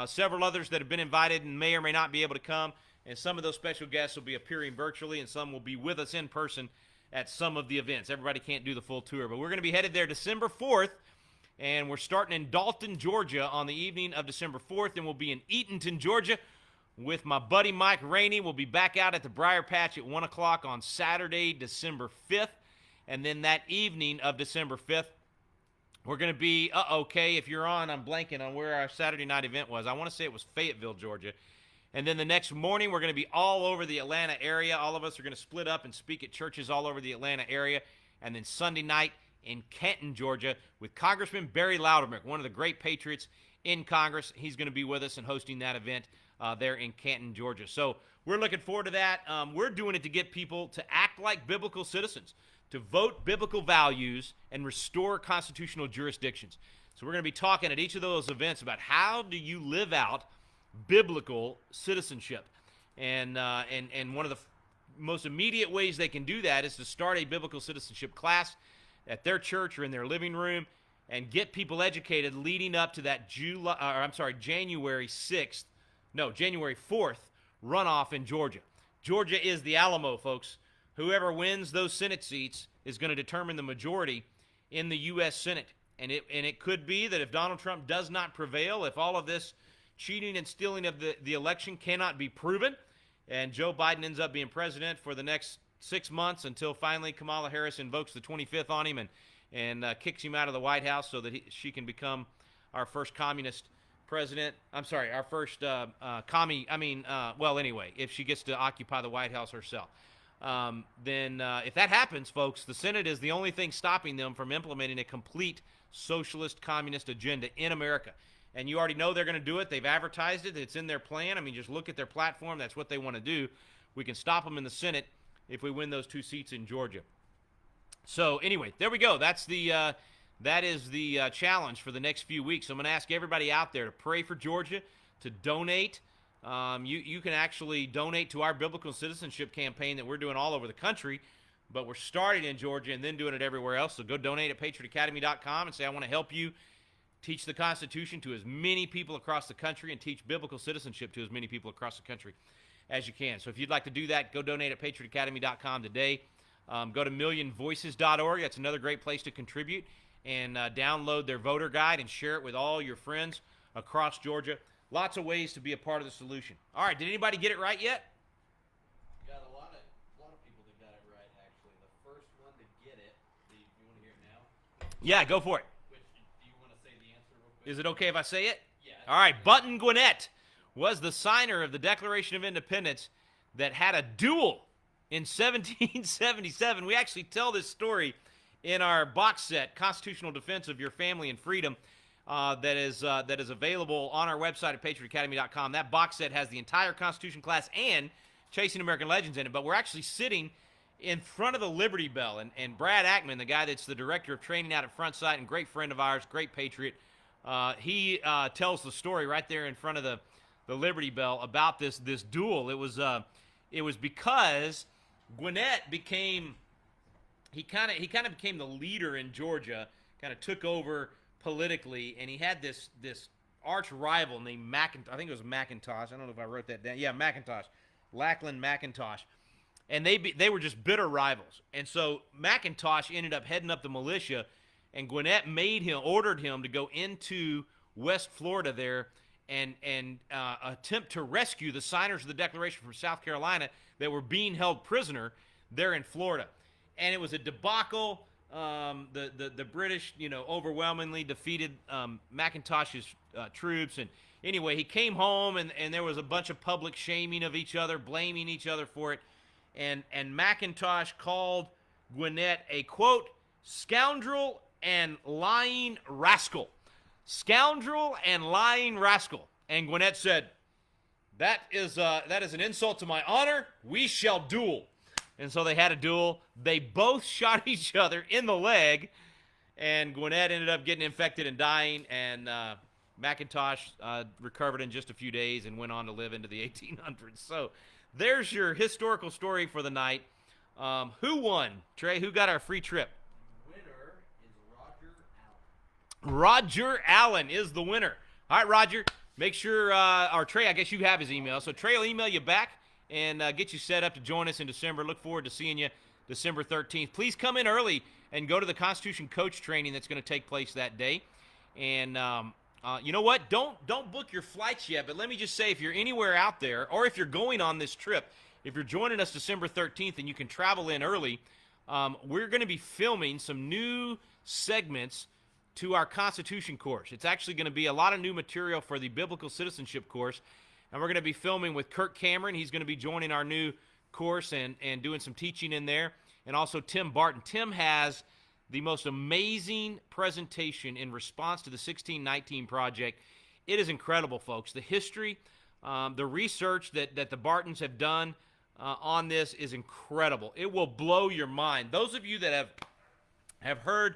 several others that have been invited and may or may not be able to come. And some of those special guests will be appearing virtually, and some will be with us in person at some of the events. Everybody can't do the full tour, but we're going to be headed there December 4th, And we're starting in Dalton, Georgia on the evening of December 4th, and we'll be in Eatonton, Georgia with my buddy Mike Rainey. We'll be back out at the Briar Patch at 1 o'clock on Saturday, December 5th. And then that evening of December 5th, we're going to be, okay, if you're on, I'm blanking on where our Saturday night event was. I want to say it was Fayetteville, Georgia. And then the next morning, we're going to be all over the Atlanta area. All of us are going to split up and speak at churches all over the Atlanta area. And then Sunday night in Canton, Georgia, with Congressman Barry Loudermilk, one of the great patriots in Congress. He's going to be with us and hosting that event there in Canton, Georgia. So we're looking forward to that. We're doing it to get people to act like biblical citizens, to vote biblical values and restore constitutional jurisdictions. So we're going to be talking at each of those events about how do you live out biblical citizenship. And one of the most immediate ways they can do that is to start a biblical citizenship class at their church or in their living room and get people educated leading up to that January 4th runoff in Georgia. Georgia is the Alamo, folks. Whoever wins those Senate seats is going to determine the majority in the U.S. Senate. And it could be that if Donald Trump does not prevail, if all of this cheating and stealing of the election cannot be proven, and Joe Biden ends up being president for the next 6 months until finally Kamala Harris invokes the 25th on him and kicks him out of the White House so that she can become our first communist president. I'm sorry, our first anyway, if she gets to occupy the White House herself. Then if that happens, folks, the Senate is the only thing stopping them from implementing a complete socialist communist agenda in America. And you already know they're going to do it. They've advertised it. It's in their plan. I mean, just look at their platform. That's what they want to do. We can stop them in the Senate if we win those 2 seats in Georgia. So anyway, there we go. That is the challenge for the next few weeks. So I'm going to ask everybody out there to pray for Georgia, to donate. You can actually donate to our biblical citizenship campaign that we're doing all over the country, but we're starting in Georgia and then doing it everywhere else. So go donate at patriotacademy.com and say, I want to help you teach the Constitution to as many people across the country and teach biblical citizenship to as many people across the country as you can. So if you'd like to do that, go donate at patriotacademy.com today. Go to millionvoices.org. That's another great place to contribute, and download their voter guide and share it with all your friends across Georgia. Lots of ways to be a part of the solution. All right, did anybody get it right yet? Got a lot of people that got it right, actually. The first one to get it, you want to hear it now? Yeah, go for it. Do you want to say the answer real quick? Is it okay if I say it? Yeah. All right, Button Gwinnett was the signer of the Declaration of Independence that had a duel in 1777. We actually tell this story in our box set, Constitutional Defense of Your Family and Freedom, that is available on our website at patriotacademy.com. That box set has the entire Constitution class and Chasing American Legends in it, but we're actually sitting in front of the Liberty Bell, and Brad Ackman, the guy that's the director of training out at Front Sight and great friend of ours, great patriot, he tells the story right there in front of the Liberty Bell about this duel. It was because Gwinnett became the leader in Georgia, kind of took over politically, and he had this arch rival named McIntosh. I think it was McIntosh. I don't know if I wrote that down. Yeah, McIntosh, Lackland McIntosh, and they were just bitter rivals. And so McIntosh ended up heading up the militia, and Gwinnett ordered him to go into West Florida there and attempt to rescue the signers of the Declaration from South Carolina that were being held prisoner there in Florida. And it was a debacle. The British, overwhelmingly defeated McIntosh's troops. And anyway, he came home, and there was a bunch of public shaming of each other, blaming each other for it. And McIntosh called Gwinnett a, quote, scoundrel and lying rascal. Scoundrel and lying rascal. And Gwinnett said, that is an insult to my honor. We shall duel. And so they had a duel. They both shot each other in the leg, and Gwinnett ended up getting infected and dying, and McIntosh recovered in just a few days and went on to live into the 1800s. So there's your historical story for the night. Who won? Trey, who got our free trip? Winner is Roger Allen. Roger Allen is the winner. All right, Roger, make sure, or Trey, I guess you have his email. So Trey will email you back and get you set up to join us in December. Look forward to seeing you December 13th. Please come in early and go to the Constitution Coach training that's going to take place that day. And you know what? Don't book your flights yet, but let me just say, if you're anywhere out there, or if you're going on this trip, if you're joining us December 13th and you can travel in early, we're going to be filming some new segments to our Constitution course. It's actually going to be a lot of new material for the Biblical Citizenship course, and we're going to be filming with Kirk Cameron. He's going to be joining our new course and doing some teaching in there, and also Tim Barton. Tim has the most amazing presentation in response to the 1619 Project. It is incredible, folks. The history, the research that the Bartons have done on this is incredible. It will blow your mind. Those of you that have heard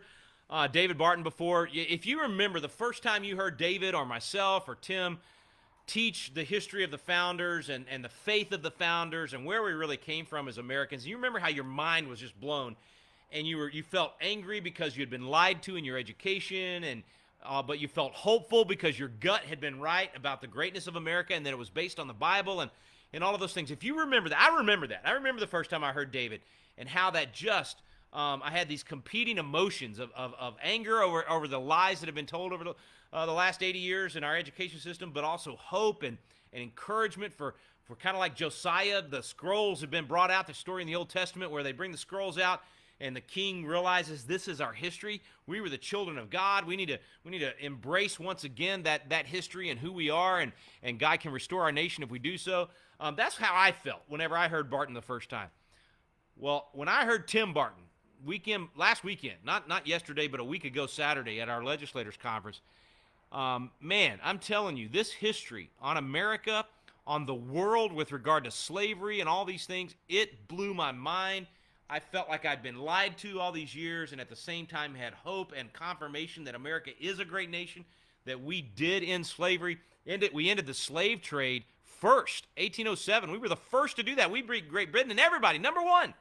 David Barton before, if you remember the first time you heard David or myself or Tim teach the history of the founders and the faith of the founders and where we really came from as Americans, you remember how your mind was just blown. And you felt angry because you had been lied to in your education, and but you felt hopeful because your gut had been right about the greatness of America, and that it was based on the Bible and all of those things. If you remember that, I remember that. I remember the first time I heard David and how that just I had these competing emotions of anger over the lies that have been told over the last 80 years in our education system, but also hope and encouragement for kind of like Josiah. The scrolls have been brought out, the story in the Old Testament where they bring the scrolls out, and the king realizes this is our history. We were the children of God. We need to embrace once again that history and who we are, and God can restore our nation if we do so. That's how I felt whenever I heard Barton the first time. Well, when I heard Tim Barton last weekend, not yesterday, but a week ago Saturday at our legislators conference, man, I'm telling you, this history on America, on the world with regard to slavery and all these things, it blew my mind. I felt like I'd been lied to all these years, and at the same time had hope and confirmation that America is a great nation, that we did end slavery. We ended the slave trade first, 1807. We were the first to do that. We beat Great Britain and everybody, number one.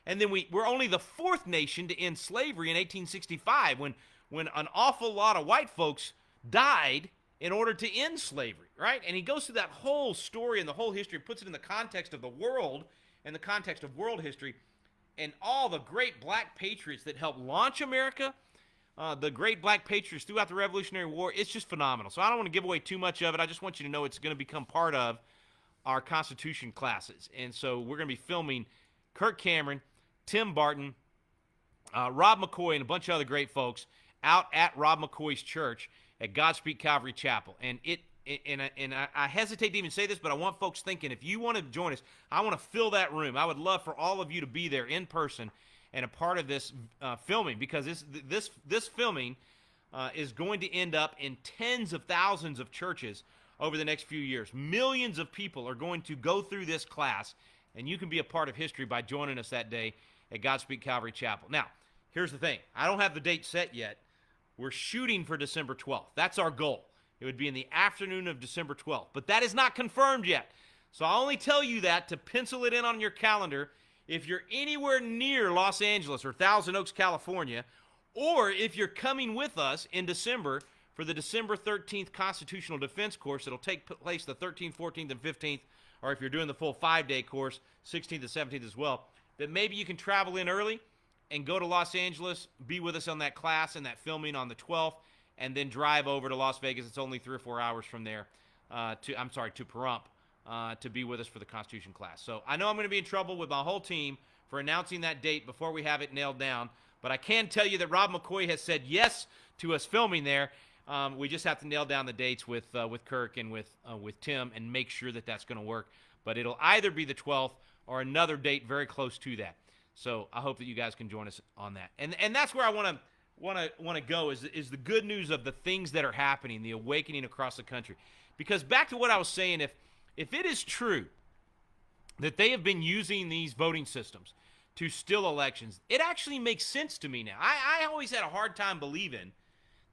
And then we're only the fourth nation to end slavery in 1865 when an awful lot of white folks died in order to end slavery, right? And he goes through that whole story and the whole history, puts it in the context of the world and the context of world history, and all the great black patriots that helped launch America, the great black patriots throughout the Revolutionary War. It's just phenomenal. So I don't want to give away too much of it. I just want you to know it's going to become part of our Constitution classes. And so we're going to be filming Kirk Cameron, Tim Barton, Rob McCoy, and a bunch of other great folks out at Rob McCoy's church at Godspeed Calvary Chapel. And I hesitate to even say this, but I want folks thinking, if you want to join us, I want to fill that room. I would love for all of you to be there in person and a part of this filming, because this filming is going to end up in tens of thousands of churches over the next few years. Millions of people are going to go through this class, and you can be a part of history by joining us that day at Godspeed Calvary Chapel. Now, here's the thing. I don't have the date set yet. We're shooting for December 12th. That's our goal. It would be in the afternoon of December 12th. But that is not confirmed yet. So I only tell you that to pencil it in on your calendar if you're anywhere near Los Angeles or Thousand Oaks, California, or if you're coming with us in December for the December 13th Constitutional Defense course. It'll take place the 13th, 14th, and 15th, or if you're doing the full 5-day course, 16th and 17th as well. That maybe you can travel in early and go to Los Angeles, be with us on that class and that filming on the 12th, and then drive over to Las Vegas. It's only 3 or 4 hours from there to Pahrump to be with us for the Constitution class. So I know I'm going to be in trouble with my whole team for announcing that date before we have it nailed down, but I can tell you that Rob McCoy has said yes to us filming there. We just have to nail down the dates with Kirk and with Tim and make sure that that's going to work. But it'll either be the 12th or another date very close to that. So I hope that you guys can join us on that. And that's where I want to go is the good news of the things that are happening, the awakening across the country. Because back to what I was saying, if it is true that they have been using these voting systems to steal elections, it actually makes sense to me now. I always had a hard time believing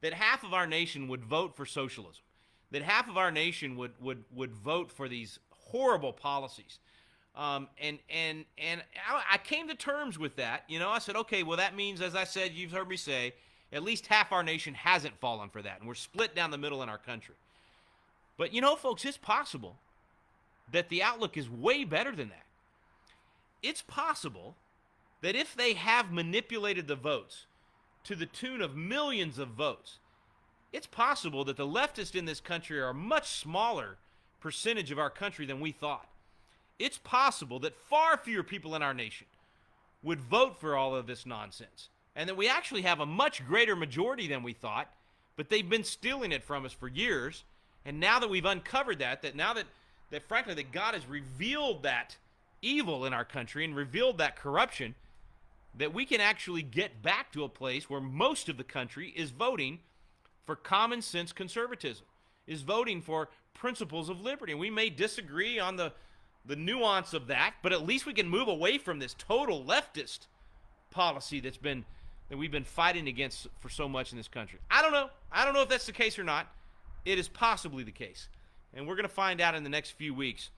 that half of our nation would vote for socialism, that half of our nation would vote for these horrible policies. And I came to terms with that. You know, I said, okay, well, that means, as I said, you've heard me say, at least half our nation hasn't fallen for that, and we're split down the middle in our country. But, you know, folks, it's possible that the outlook is way better than that. It's possible that if they have manipulated the votes to the tune of millions of votes, it's possible that the leftists in this country are a much smaller percentage of our country than we thought. It's possible that far fewer people in our nation would vote for all of this nonsense, and that we actually have a much greater majority than we thought, but they've been stealing it from us for years. And now that we've uncovered that now that frankly that God has revealed that evil in our country and revealed that corruption, that we can actually get back to a place where most of the country is voting for common sense conservatism, is voting for principles of liberty. And we may disagree on the nuance of that, but at least we can move away from this total leftist policy that we've been fighting against for so much in this country. I don't know if that's the case or not. It is possibly the case, and we're going to find out in the next few weeks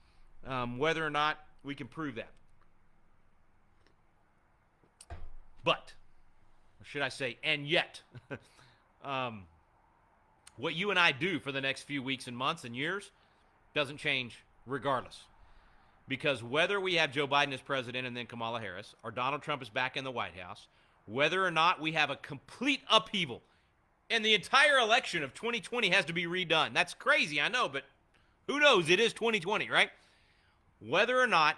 whether or not we can prove that. But, or should I say, and yet, what you and I do for the next few weeks and months and years doesn't change regardless. Because whether we have Joe Biden as president and then Kamala Harris, or Donald Trump is back in the White House, whether or not we have a complete upheaval and the entire election of 2020 has to be redone. That's crazy, I know, but who knows? It is 2020, right? Whether or not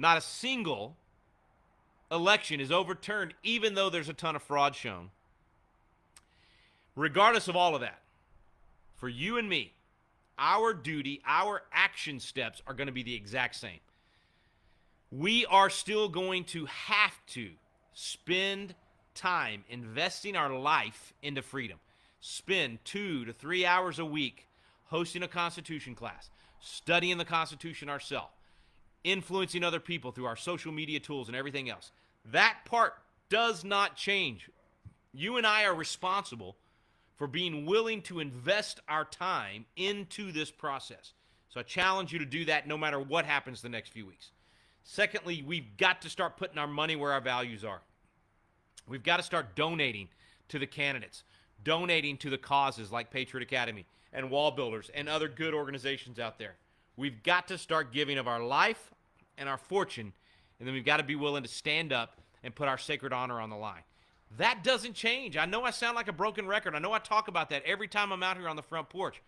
a single election is overturned, even though there's a ton of fraud shown, regardless of all of that, for you and me, our duty, our action steps are going to be the exact same. We are still going to have to spend time investing our life into freedom. Spend 2 to 3 hours a week hosting a Constitution class, studying the Constitution ourselves, influencing other people through our social media tools and everything else. That part does not change. You and I are responsible for being willing to invest our time into this process. So I challenge you to do that no matter what happens the next few weeks. Secondly, we've got to start putting our money where our values are. We've got to start donating to the candidates, donating to the causes like Patriot Academy and Wall Builders and other good organizations out there. We've got to start giving of our life and our fortune, and then we've got to be willing to stand up and put our sacred honor on the line. That doesn't change. I know I sound like a broken record. I know I talk about that every time I'm out here on the front porch.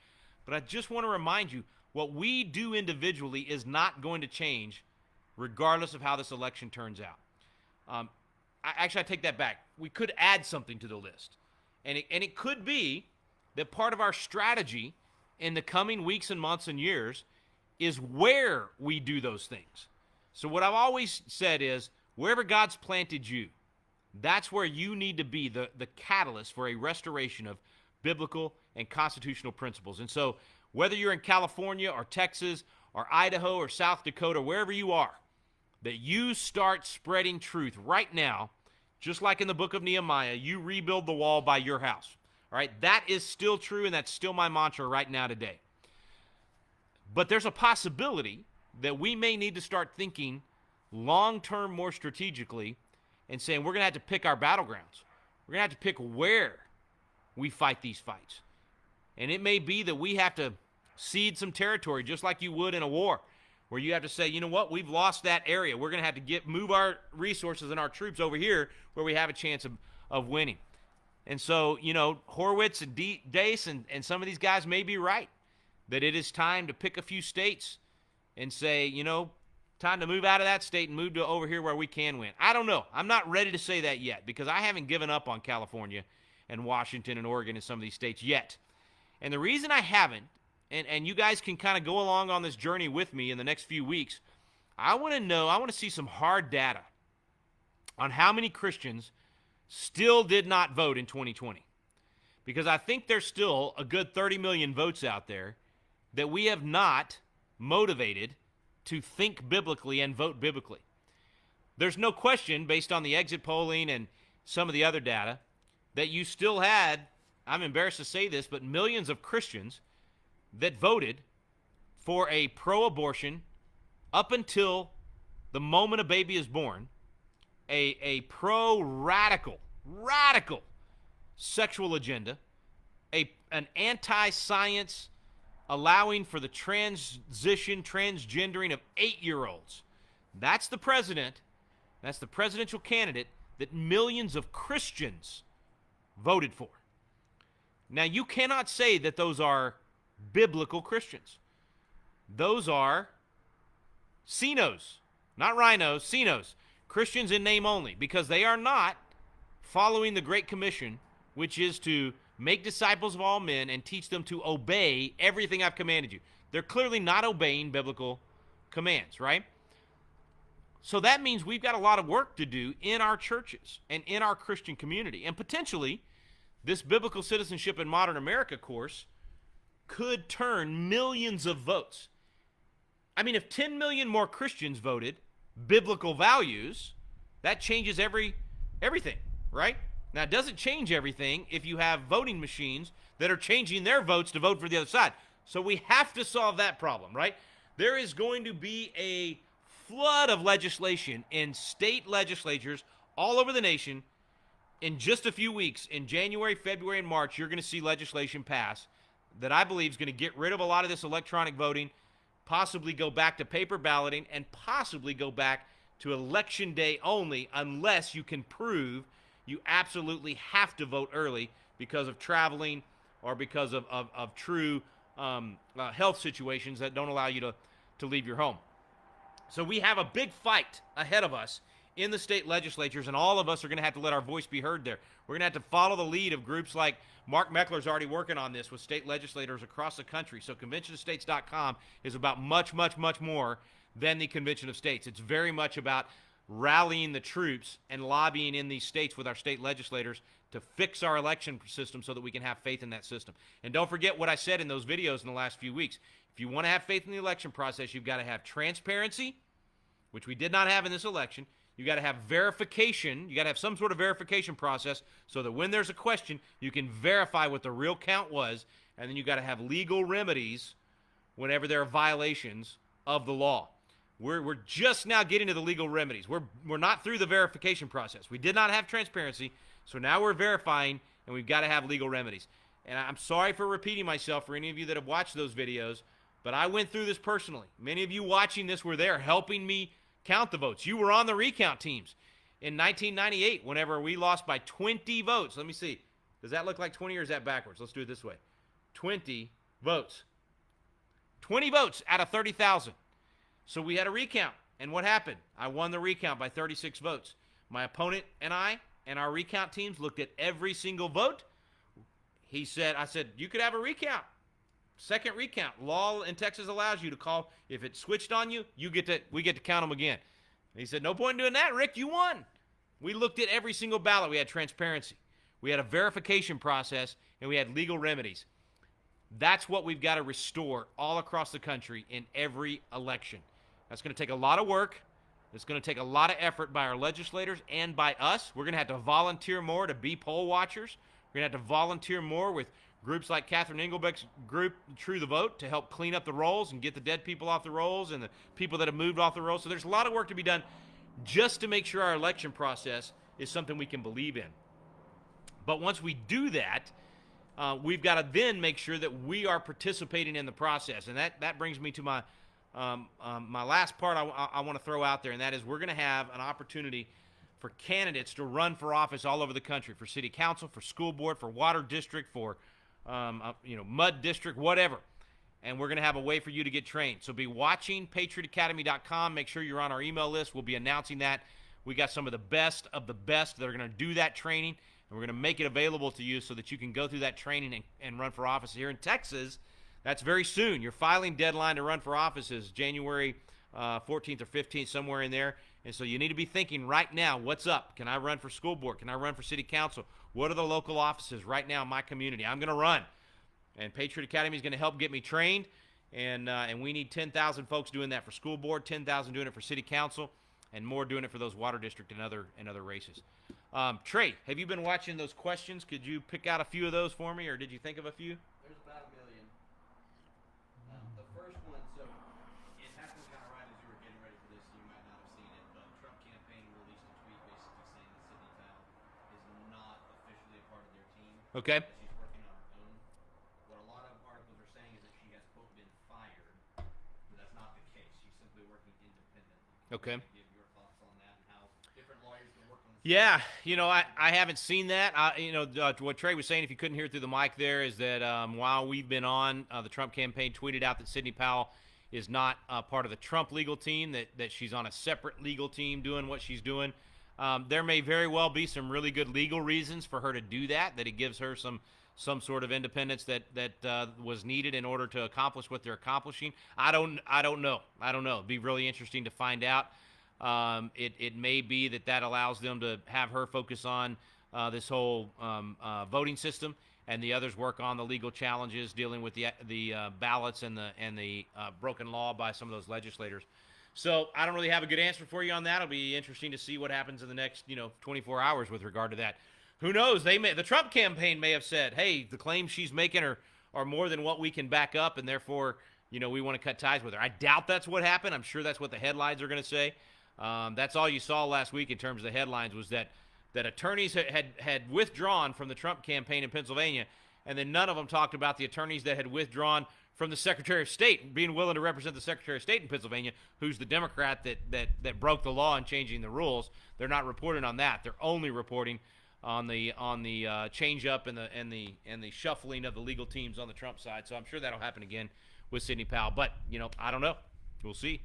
But I just want to remind you, what we do individually is not going to change regardless of how this election turns out. I take that back. We could add something to the list. And it could be that part of our strategy in the coming weeks and months and years is where we do those things. So what I've always said is, wherever God's planted you, that's where you need to be the catalyst for a restoration of biblical and constitutional principles. And so whether you're in California or Texas or Idaho or South Dakota, wherever you are, that you start spreading truth right now, just like in the book of Nehemiah, you rebuild the wall by your house. All right, that is still true, and that's still my mantra right now today. But there's a possibility that we may need to start thinking long-term more strategically and saying we're going to have to pick our battlegrounds. We're going to have to pick where we fight these fights. And it may be that we have to cede some territory just like you would in a war, where you have to say, you know what, we've lost that area. We're going to have to move our resources and our troops over here where we have a chance of winning. And so, Horowitz and Dace and some of these guys may be right, that it is time to pick a few states and say, time to move out of that state and move to over here where we can win. I don't know. I'm not ready to say that yet because I haven't given up on California and Washington and Oregon and some of these states yet. And the reason I haven't, and you guys can kind of go along on this journey with me in the next few weeks, I want to see some hard data on how many Christians still did not vote in 2020. Because I think there's still a good 30 million votes out there that we have not motivated to think biblically and vote biblically. There's no question, based on the exit polling and some of the other data, that you still had, I'm embarrassed to say this, but millions of Christians that voted for a pro-abortion up until the moment a baby is born, a pro-radical sexual agenda, an anti-science allowing for the transgendering of 8-year-olds. That's the president. That's the presidential candidate that millions of Christians voted for. Now, you cannot say that those are biblical Christians. Those are CINOs, not rhinos, CINOs, Christians in name only, because they are not following the Great Commission, which is to make disciples of all men and teach them to obey everything I've commanded you. They're clearly not obeying biblical commands, right? So that means we've got a lot of work to do in our churches and in our Christian community. And potentially, this Biblical Citizenship in Modern America course could turn millions of votes. I mean, if 10 million more Christians voted biblical values, that changes everything, right? Now, it doesn't change everything if you have voting machines that are changing their votes to vote for the other side. So we have to solve that problem, right? There is going to be a flood of legislation in state legislatures all over the nation. In just a few weeks, in January, February, and March, you're going to see legislation pass that I believe is going to get rid of a lot of this electronic voting, possibly go back to paper balloting, and possibly go back to election day only unless you can prove you absolutely have to vote early because of traveling or because of true health situations that don't allow you to leave your home. So we have a big fight ahead of us in the state legislatures, and all of us are going to have to let our voice be heard there. We're going to have to follow the lead of groups like Mark Meckler's already working on this with state legislators across the country. So conventionofstates.com is about much, much, much more than the Convention of States. It's very much about rallying the troops and lobbying in these states with our state legislators to fix our election system so that we can have faith in that system. And don't forget what I said in those videos in the last few weeks. If you want to have faith in the election process, you've got to have transparency, which we did not have in this election. You got to have verification. You got to have some sort of verification process so that when there's a question, you can verify what the real count was, and then you got to have legal remedies whenever there are violations of the law. We're just now getting to the legal remedies. We're not through the verification process. We did not have transparency, so now we're verifying, and we've got to have legal remedies. And I'm sorry for repeating myself for any of you that have watched those videos, but I went through this personally. Many of you watching this were there helping me count the votes. You were on the recount teams in 1998 whenever we lost by 20 votes. Let me see. Does that look like 20 or is that backwards? Let's do it this way. 20 votes. 20 votes out of 30,000. So we had a recount. And what happened? I won the recount by 36 votes. My opponent and I and our recount teams looked at every single vote. I said, you could have a recount. Second recount. Law in Texas allows you to call. If it switched on you, we get to count them again. And he said, no point in doing that, Rick. You won. We looked at every single ballot. We had transparency. We had a verification process, and we had legal remedies. That's what we've got to restore all across the country in every election. That's going to take a lot of work. It's going to take a lot of effort by our legislators and by us. We're going to have to volunteer more to be poll watchers. We're going to have to volunteer more with groups like Catherine Engelbeck's group, True the Vote, to help clean up the rolls and get the dead people off the rolls and the people that have moved off the rolls. So there's a lot of work to be done just to make sure our election process is something we can believe in. But once we do that, we've got to then make sure that we are participating in the process. And that brings me to my last part I want to throw out there, and that is we're going to have an opportunity for candidates to run for office all over the country, for city council, for school board, for water district, for mud district, whatever. And we're going to have a way for you to get trained. So be watching patriotacademy.com. Make sure you're on our email list. We'll be announcing that. We got some of the best that are going to do that training, and we're going to make it available to you so that you can go through that training and run for office. Here in Texas, that's very soon. Your filing deadline to run for office is January 14th or 15th, somewhere in there. And so you need to be thinking right now, what's up? Can I run for school board? Can I run for city council? What are the local offices right now in my community? I'm going to run. And Patriot Academy is going to help get me trained. And we need 10,000 folks doing that for school board, 10,000 doing it for city council, and more doing it for those water district and other races. Trey, have you been watching those questions? Could you pick out a few of those for me, or did you think of a few? There's about a million. The first one, so it happened kind of right as you were getting ready for this, so you might not have seen it, but Trump campaign released a tweet basically saying that Sydney Town is not officially a part of their team. Okay. That she's working on her own. What a lot of articles are saying is that she has, quote, been fired, but that's not the case. She's simply working independently. Okay. Give your thoughts on that and how different lawyers can work on the Yeah, I haven't seen that. What Trey was saying, if you couldn't hear through the mic there, is that while we've been on, the Trump campaign tweeted out that Sidney Powell is not part of the Trump legal team, that she's on a separate legal team doing what she's doing. There may very well be some really good legal reasons for her to do that it gives her some sort of independence that was needed in order to accomplish what they're accomplishing. I don't know. It'd be really interesting to find out. It may be that allows them to have her focus on this whole voting system, and the others work on the legal challenges dealing with the ballots and the broken law by some of those legislators. So I don't really have a good answer for you on that. It'll be interesting to see what happens in the next 24 hours with regard to that. Who knows? The Trump campaign may have said, "Hey, the claims she's making are more than what we can back up, and therefore we want to cut ties with her." I doubt that's what happened. I'm sure that's what the headlines are going to say. That's all you saw last week in terms of the headlines, was that attorneys had withdrawn from the Trump campaign in Pennsylvania, and then none of them talked about the attorneys that had withdrawn from the Secretary of State, being willing to represent the Secretary of State in Pennsylvania, who's the Democrat that broke the law and changing the rules. They're not reporting on that. They're only reporting on the change up and the shuffling of the legal teams on the Trump side. So I'm sure that'll happen again with Sidney Powell. But I don't know. We'll see.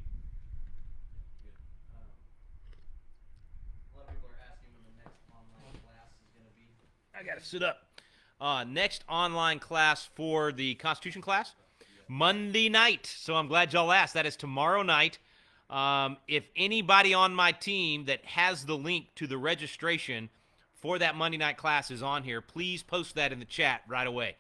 I got to sit up. Next online class for the Constitution class, Monday night. So I'm glad y'all asked. That is tomorrow night. If anybody on my team that has the link to the registration for that Monday night class is on here, please post that in the chat right away.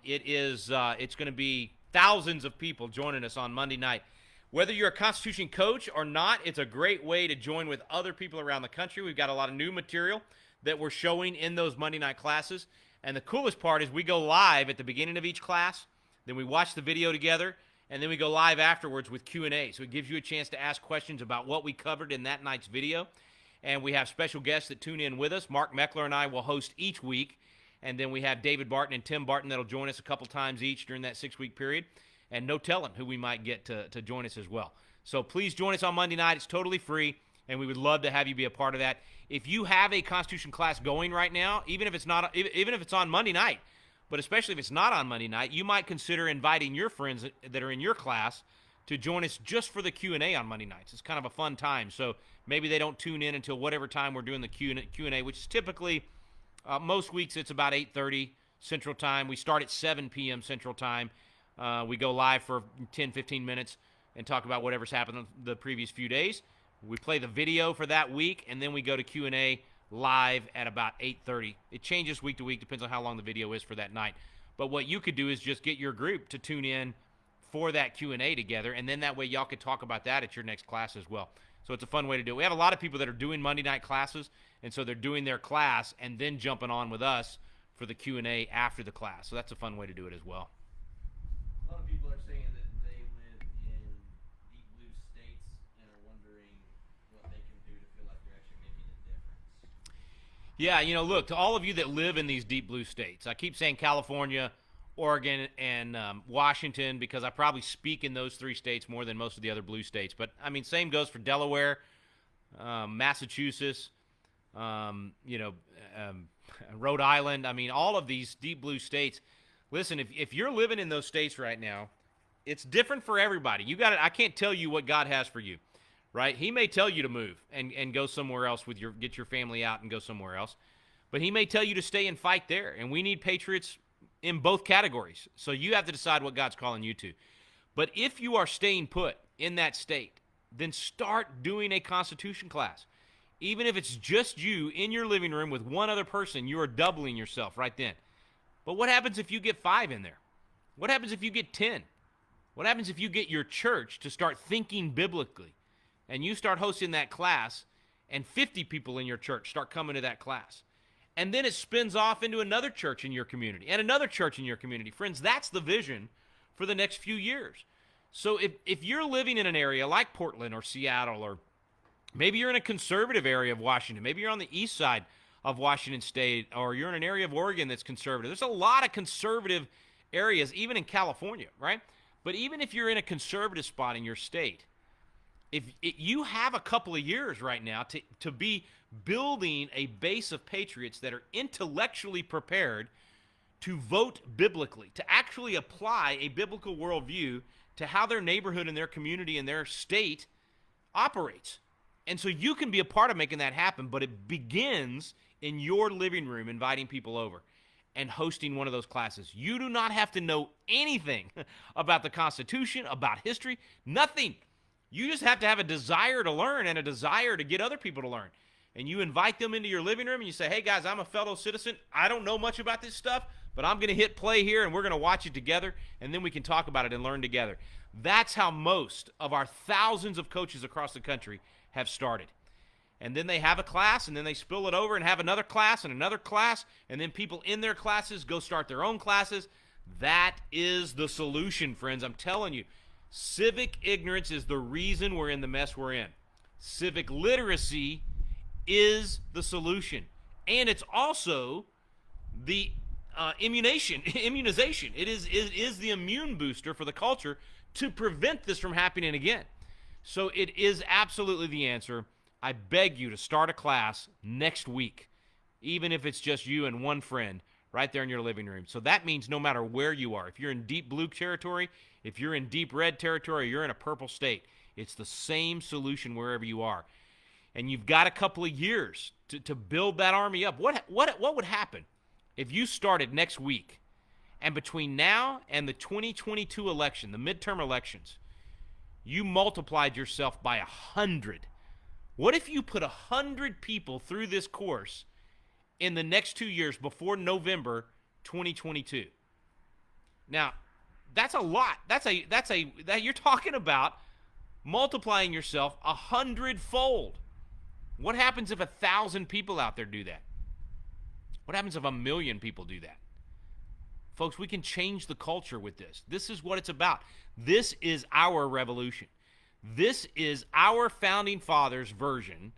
It's going to be thousands of people joining us on Monday night. Whether you're a Constitution coach or not, it's a great way to join with other people around the country. We've got a lot of new material that we're showing in those Monday night classes. And the coolest part is we go live at the beginning of each class, then we watch the video together, and then we go live afterwards with Q&A. So it gives you a chance to ask questions about what we covered in that night's video. And we have special guests that tune in with us. Mark Meckler and I will host each week. And then we have David Barton and Tim Barton that'll join us a couple times each during that 6-week period. And no telling who we might get to join us as well. So please join us on Monday night. It's totally free, and we would love to have you be a part of that. If you have a Constitution class going right now, even if it's on Monday night, but especially if it's not on Monday night, you might consider inviting your friends that are in your class to join us just for the Q&A on Monday nights. It's kind of a fun time. So maybe they don't tune in until whatever time we're doing the Q&A, which is typically, most weeks it's about 8:30 Central Time. We start at 7 p.m. Central Time. We go live for 10, 15 minutes and talk about whatever's happened the previous few days. We play the video for that week, and then we go to Q&A live at about 8:30. It changes week to week, depends on how long the video is for that night. But what you could do is just get your group to tune in for that Q&A together, and then that way y'all could talk about that at your next class as well. So it's a fun way to do it. We have a lot of people that are doing Monday night classes, and so they're doing their class and then jumping on with us for the Q&A after the class. So that's a fun way to do it as well. A lot of people are saying that they live in deep blue states and are wondering what they can do to feel like they're actually making a difference. Yeah, look, to all of you that live in these deep blue states, I keep saying California, Oregon, and Washington, because I probably speak in those 3 states more than most of the other blue states. But, I mean, same goes for Delaware, Massachusetts, Rhode Island. I mean, all of these deep blue states. Listen, if you're living in those states right now, it's different for everybody. I can't tell you what God has for you, right? He may tell you to move and go somewhere else get your family out and go somewhere else. But he may tell you to stay and fight there. And we need patriots in both categories. So you have to decide what God's calling you to. But if you are staying put in that state, then start doing a Constitution class. Even if it's just you in your living room with one other person, you are doubling yourself right then. But what happens if you get 5 in there? What happens if you get 10? What happens if you get your church to start thinking biblically and you start hosting that class and 50 people in your church start coming to that class? And then it spins off into another church in your community and another church in your community. Friends, that's the vision for the next few years. So if you're living in an area like Portland or Seattle, or maybe you're in a conservative area of Washington, maybe you're on the east side of Washington State, or you're in an area of Oregon that's conservative. There's a lot of conservative areas, even in California, right? But even if you're in a conservative spot in your state, you have a couple of years right now to be building a base of patriots that are intellectually prepared to vote biblically, to actually apply a biblical worldview to how their neighborhood and their community and their state operates. And so you can be a part of making that happen, but it begins in your living room, inviting people over and hosting one of those classes. You do not have to know anything about the Constitution, about history, nothing. You just have to have a desire to learn and a desire to get other people to learn. And you invite them into your living room and you say, hey guys, I'm a fellow citizen. I don't know much about this stuff, but I'm going to hit play here and we're going to watch it together, and then we can talk about it and learn together. That's how most of our thousands of coaches across the country have started. And then they have a class, and then they spill it over and have another class, and then people in their classes go start their own classes. That is the solution, friends. I'm telling you. Civic ignorance is the reason we're in the mess we're in. Civic literacy is the solution. And it's also the immunization. It is the immune booster for the culture to prevent this from happening again. So it is absolutely the answer. I beg you to start a class next week, even if it's just you and one friend right there in your living room. So that means no matter where you are, if you're in deep blue territory, if you're in deep red territory, you're in a purple state, it's the same solution wherever you are. And you've got a couple of years to build that army up. What would happen if you started next week, and between now and the 2022 election, the midterm elections, you multiplied yourself by 100? What if you put 100 people through this course in the next 2 years before November 2022? Now, that's a lot. You're talking about multiplying yourself 100-fold. What happens if 1,000 people out there do that? What happens if 1,000,000 people do that? Folks, we can change the culture with this. This is what it's about. This is our revolution. This is our founding fathers' version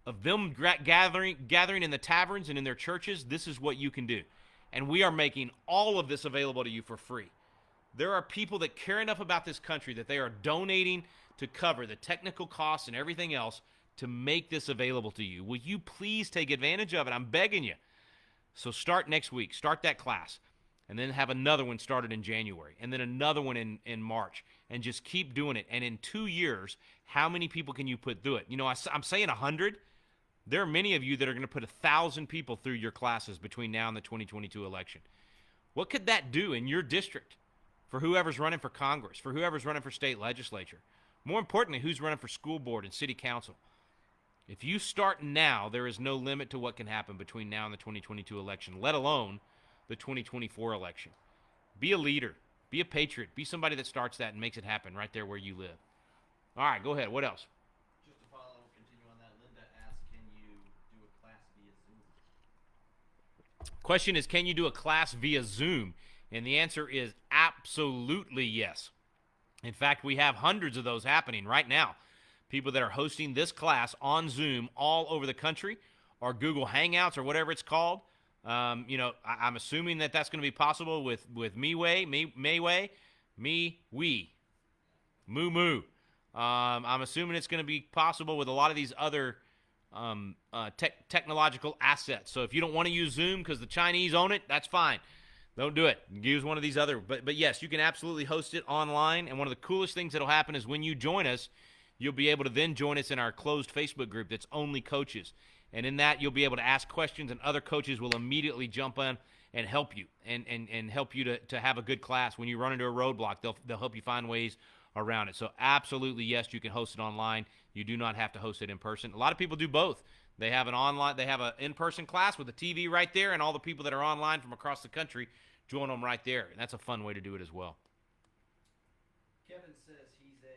of them gathering in the taverns and in their churches. This is what you can do. And we are making all of this available to you for free. There are people that care enough about this country that they are donating to cover the technical costs and everything else to make this available to you. Will you please take advantage of it? I'm begging you. So start next week. Start that class. And then have another one started in January. And then another one in March. And just keep doing it. And in 2 years, how many people can you put through it? You know, I'm saying 100. There are many of you that are going to put 1,000 people through your classes between now and the 2022 election. What could that do in your district for whoever's running for Congress, for whoever's running for state legislature? More importantly, who's running for school board and city council? If you start now, there is no limit to what can happen between now and the 2022 election, let alone the 2024 election. Be a leader. Be a patriot. Be somebody that starts that and makes it happen right there where you live. All right, go ahead. What else? Just to follow, continue on that, Linda asked, can you do a class via Zoom? Question is, can you do a class via Zoom? And the answer is absolutely yes. In fact, we have hundreds of those happening right now. People that are hosting this class on Zoom all over the country, or Google Hangouts, or whatever it's called. I'm assuming that that's going to be possible with Mayway, Moo Moo. I'm assuming it's going to be possible with a lot of these other technological assets. So if you don't want to use Zoom because the Chinese own it, that's fine. Don't do it. Use one of these other. But yes, you can absolutely host it online. And one of the coolest things that will happen is when you join us, you'll be able to then join us in our closed Facebook group that's only coaches. And in that, you'll be able to ask questions, and other coaches will immediately jump in and help you and help you to have a good class. When you run into a roadblock, they'll help you find ways around it. So absolutely, yes, you can host it online. You do not have to host it in person. A lot of people do both. They have an in-person class with a TV right there, and all the people that are online from across the country join them right there. And that's a fun way to do it as well. Kevin says he's a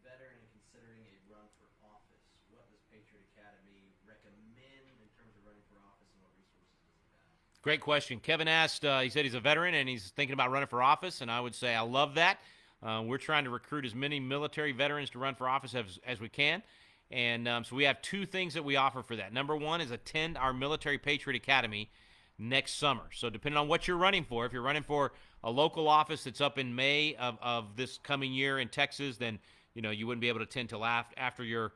veteran and considering a run for office. What does Patriot Academy recommend in terms of running for office, and what resources does it have? Great question. Kevin asked, he said he's a veteran and he's thinking about running for office, and I would say I love that. We're trying to recruit as many military veterans to run for office as we can. And so we have two things that we offer for that. Number one is attend our Military Patriot Academy next summer. So depending on what you're running for, if you're running for a local office that's up in May of this coming year in Texas, then you wouldn't be able to attend till after your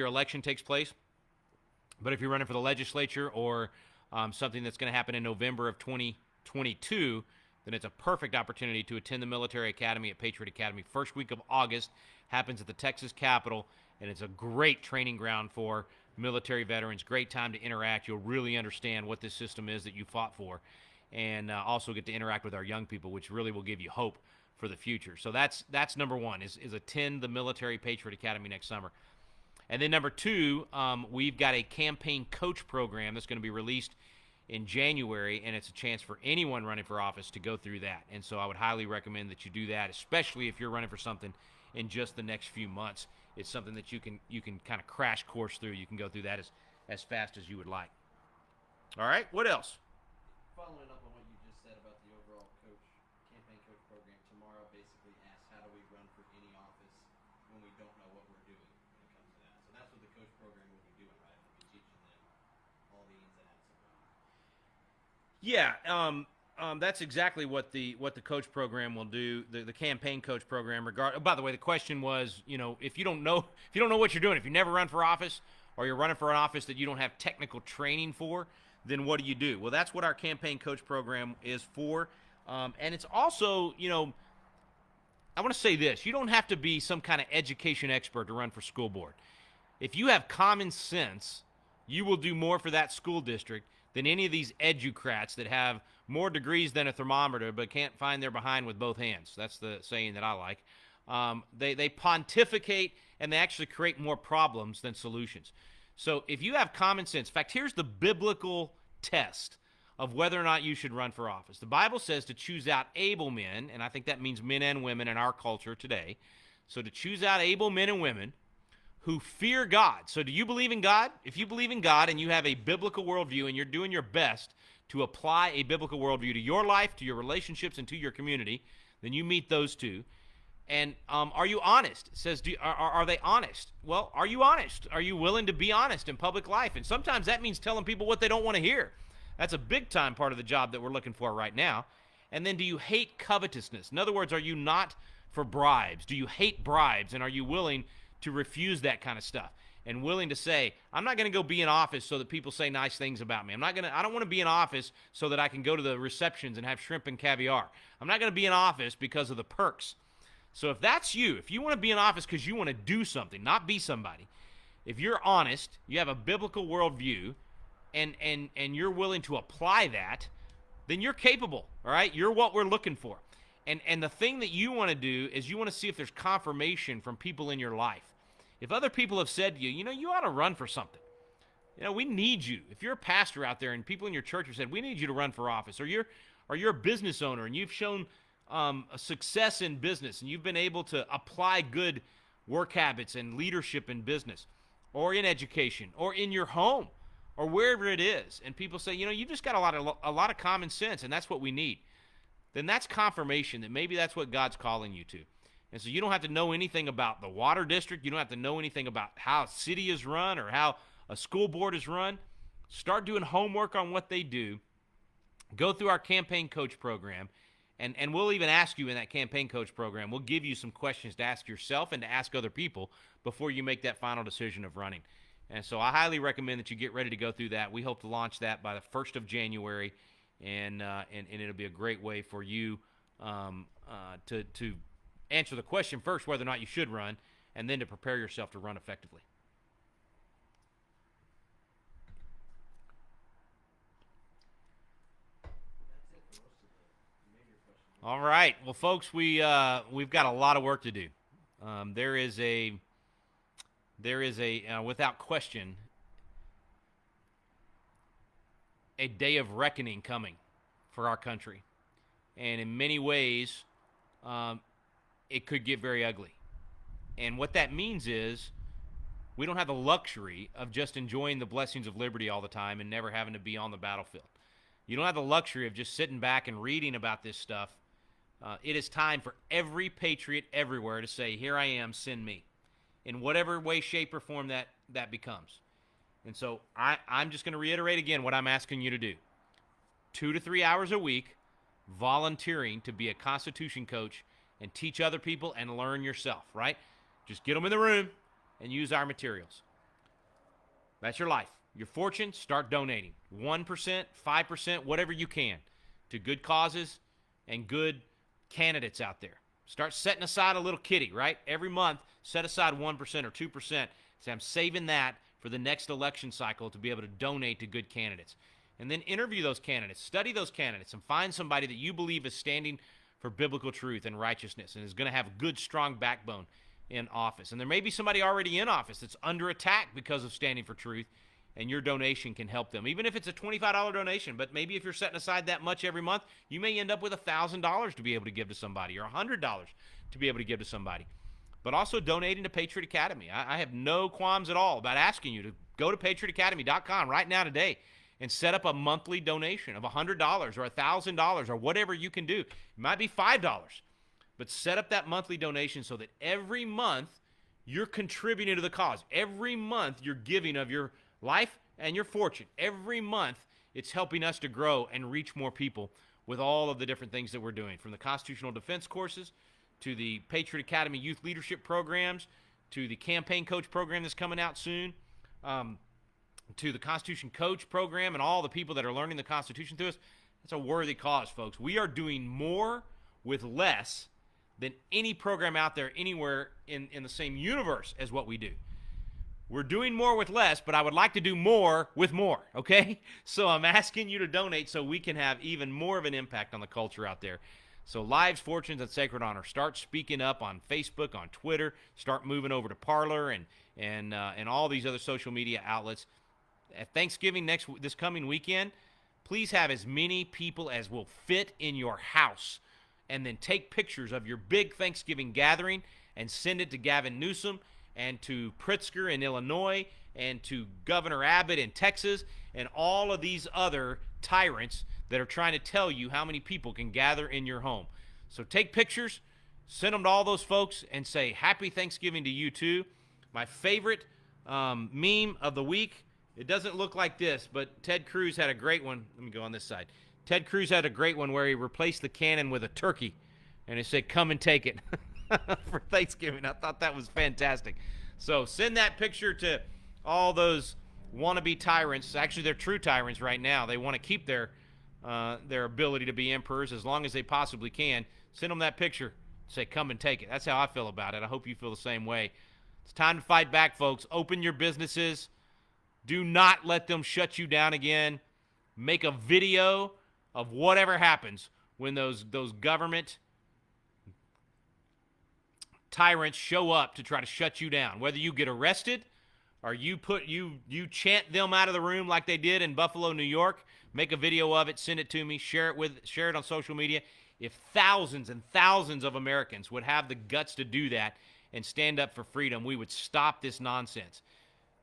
election takes place. But if you're running for the legislature or something that's going to happen in November of 2022, then it's a perfect opportunity to attend the military academy at Patriot Academy. First week of August, happens at the Texas Capitol, and it's a great training ground for military veterans. Great time to interact. You'll really understand what this system is that you fought for, and also get to interact with our young people, which really will give you hope for the future. So that's number one, is attend the Military Patriot Academy next summer. And then number two, we've got a campaign coach program that's going to be released in January, and it's a chance for anyone running for office to go through that. And so I would highly recommend that you do that, especially if you're running for something in just the next few months. It's something that you can kind of crash course through. You can go through that as fast as you would like. All right, what else? Following up on what you just said about the overall campaign coach program, tomorrow basically asks how do we run for any office when we don't know what we're doing when it comes to that. So that's what the coach program will be doing, right? We'll be teaching them all the ins and outs of running. Yeah, that's exactly what the coach program will do. The campaign coach program. By the way, the question was, if you don't know what you're doing, if you never run for office, or you're running for an office that you don't have technical training for, then what do you do? Well, that's what our campaign coach program is for, and it's also, I want to say this: you don't have to be some kind of education expert to run for school board. If you have common sense, you will do more for that school district than any of these educrats that have more degrees than a thermometer but can't find their behind with both hands. That's the saying that I like. They pontificate, and they actually create more problems than solutions. So if you have common sense, in fact, here's the biblical test of whether or not you should run for office. The Bible says to choose out able men, and I think that means men and women in our culture today. So to choose out able men and women who fear God. So do you believe in God? If you believe in God and you have a biblical worldview and you're doing your best to apply a biblical worldview to your life, to your relationships, and to your community, then you meet those two. And are you honest? It says, are they honest? Well, are you honest? Are you willing to be honest in public life? And sometimes that means telling people what they don't want to hear. That's a big-time part of the job that we're looking for right now. And then do you hate covetousness? In other words, are you not for bribes? Do you hate bribes? And are you willing to refuse that kind of stuff and willing to say, I'm not going to go be in office so that people say nice things about me. I don't want to be in office so that I can go to the receptions and have shrimp and caviar. I'm not going to be in office because of the perks. So if that's you, if you want to be in office because you want to do something, not be somebody, if you're honest, you have a biblical worldview, and you're willing to apply that, then you're capable, all right? You're what we're looking for. And the thing that you want to do is you want to see if there's confirmation from people in your life. If other people have said to you, you ought to run for something. We need you. If you're a pastor out there and people in your church have said, we need you to run for office, or you're a business owner and you've shown a success in business and you've been able to apply good work habits and leadership in business or in education or in your home or wherever it is, and people say, you just got a lot of common sense, and that's what we need, then that's confirmation that maybe that's what God's calling you to. And so you don't have to know anything about the water district. You don't have to know anything about how a city is run or how a school board is run. Start doing homework on what they do. Go through our campaign coach program, and we'll even ask you in that campaign coach program, we'll give you some questions to ask yourself and to ask other people before you make that final decision of running. And so I highly recommend that you get ready to go through that. We hope to launch that by the 1st of January, and it'll be a great way for you to answer the question first, whether or not you should run, and then to prepare yourself to run effectively. All right. Well, folks, we've got a lot of work to do. There is without question, a day of reckoning coming for our country. And in many ways, it could get very ugly. And what that means is we don't have the luxury of just enjoying the blessings of liberty all the time and never having to be on the battlefield. You don't have the luxury of just sitting back and reading about this stuff. It is time for every patriot everywhere to say, here I am, send me, in whatever way, shape, or form that becomes. And so I'm just going to reiterate again what I'm asking you to do. 2 to 3 hours a week, volunteering to be a Constitution coach and teach other people and learn yourself, right? Just get them in the room and use our materials. That's your life. Your fortune, start donating. 1%, 5%, whatever you can to good causes and good candidates out there. Start setting aside a little kitty, right? Every month, set aside 1% or 2%. Say, I'm saving that for the next election cycle to be able to donate to good candidates. And then interview those candidates, study those candidates, and find somebody that you believe is standing for biblical truth and righteousness and is going to have a good, strong backbone in office. And there may be somebody already in office that's under attack because of standing for truth, and your donation can help them. Even if it's a $25 donation, but maybe if you're setting aside that much every month, you may end up with $1,000 to be able to give to somebody or $100 to be able to give to somebody. But also donating to Patriot Academy. I have no qualms at all about asking you to go to patriotacademy.com right now today and set up a monthly donation of $100 or $1,000 or whatever you can do. It might be $5, but set up that monthly donation so that every month you're contributing to the cause. Every month you're giving of your life and your fortune. Every month it's helping us to grow and reach more people with all of the different things that we're doing, from the constitutional defense courses to the Patriot Academy youth leadership programs to the campaign coach program that's coming out soon, to the Constitution Coach program and all the people that are learning the Constitution through us. It's a worthy cause, folks. We are doing more with less than any program out there anywhere in the same universe as what we do. We're doing more with less, but I would like to do more with more, okay? So I'm asking you to donate so we can have even more of an impact on the culture out there. So lives, fortunes, and sacred honor. Start speaking up on Facebook, on Twitter. Start moving over to Parler and all these other social media outlets. At Thanksgiving this coming weekend, please have as many people as will fit in your house, and then take pictures of your big Thanksgiving gathering and send it to Gavin Newsom and to Pritzker in Illinois and to Governor Abbott in Texas and all of these other tyrants that are trying to tell you how many people can gather in your home. So take pictures, send them to all those folks, and say Happy Thanksgiving to you too. My favorite meme of the week, it doesn't look like this, but Ted Cruz had a great one. Let me go on this side. Ted Cruz had a great one where he replaced the cannon with a turkey, and it said, "Come and take it," for Thanksgiving. I thought that was fantastic. So send that picture to all those wannabe tyrants. Actually, they're true tyrants right now. They want to keep their ability to be emperors as long as they possibly can. Send them that picture. Say, "Come and take it." That's how I feel about it. I hope you feel the same way. It's time to fight back, folks. Open your businesses. Do not let them shut you down again. Make a video of whatever happens when those government tyrants show up to try to shut you down. Whether you get arrested or you chant them out of the room like they did in Buffalo, New York, make a video of it, send it to me, share it on social media. If thousands and thousands of Americans would have the guts to do that and stand up for freedom, we would stop this nonsense.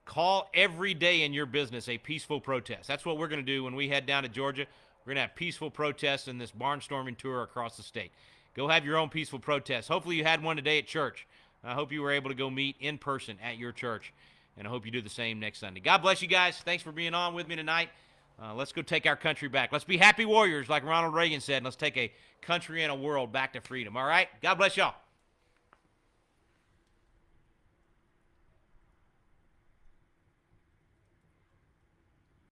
Call every day in your business a peaceful protest. That's what we're going to do when we head down to Georgia. We're going to have peaceful protests in this barnstorming tour across the state. Go have your own peaceful protest. Hopefully you had one today at church. I hope you were able to go meet in person at your church, and I hope you do the same next Sunday. God bless you guys. Thanks for being on with me tonight. Let's go take our country back. Let's be happy warriors like Ronald Reagan said, and let's take a country and a world back to freedom. All right? God bless y'all.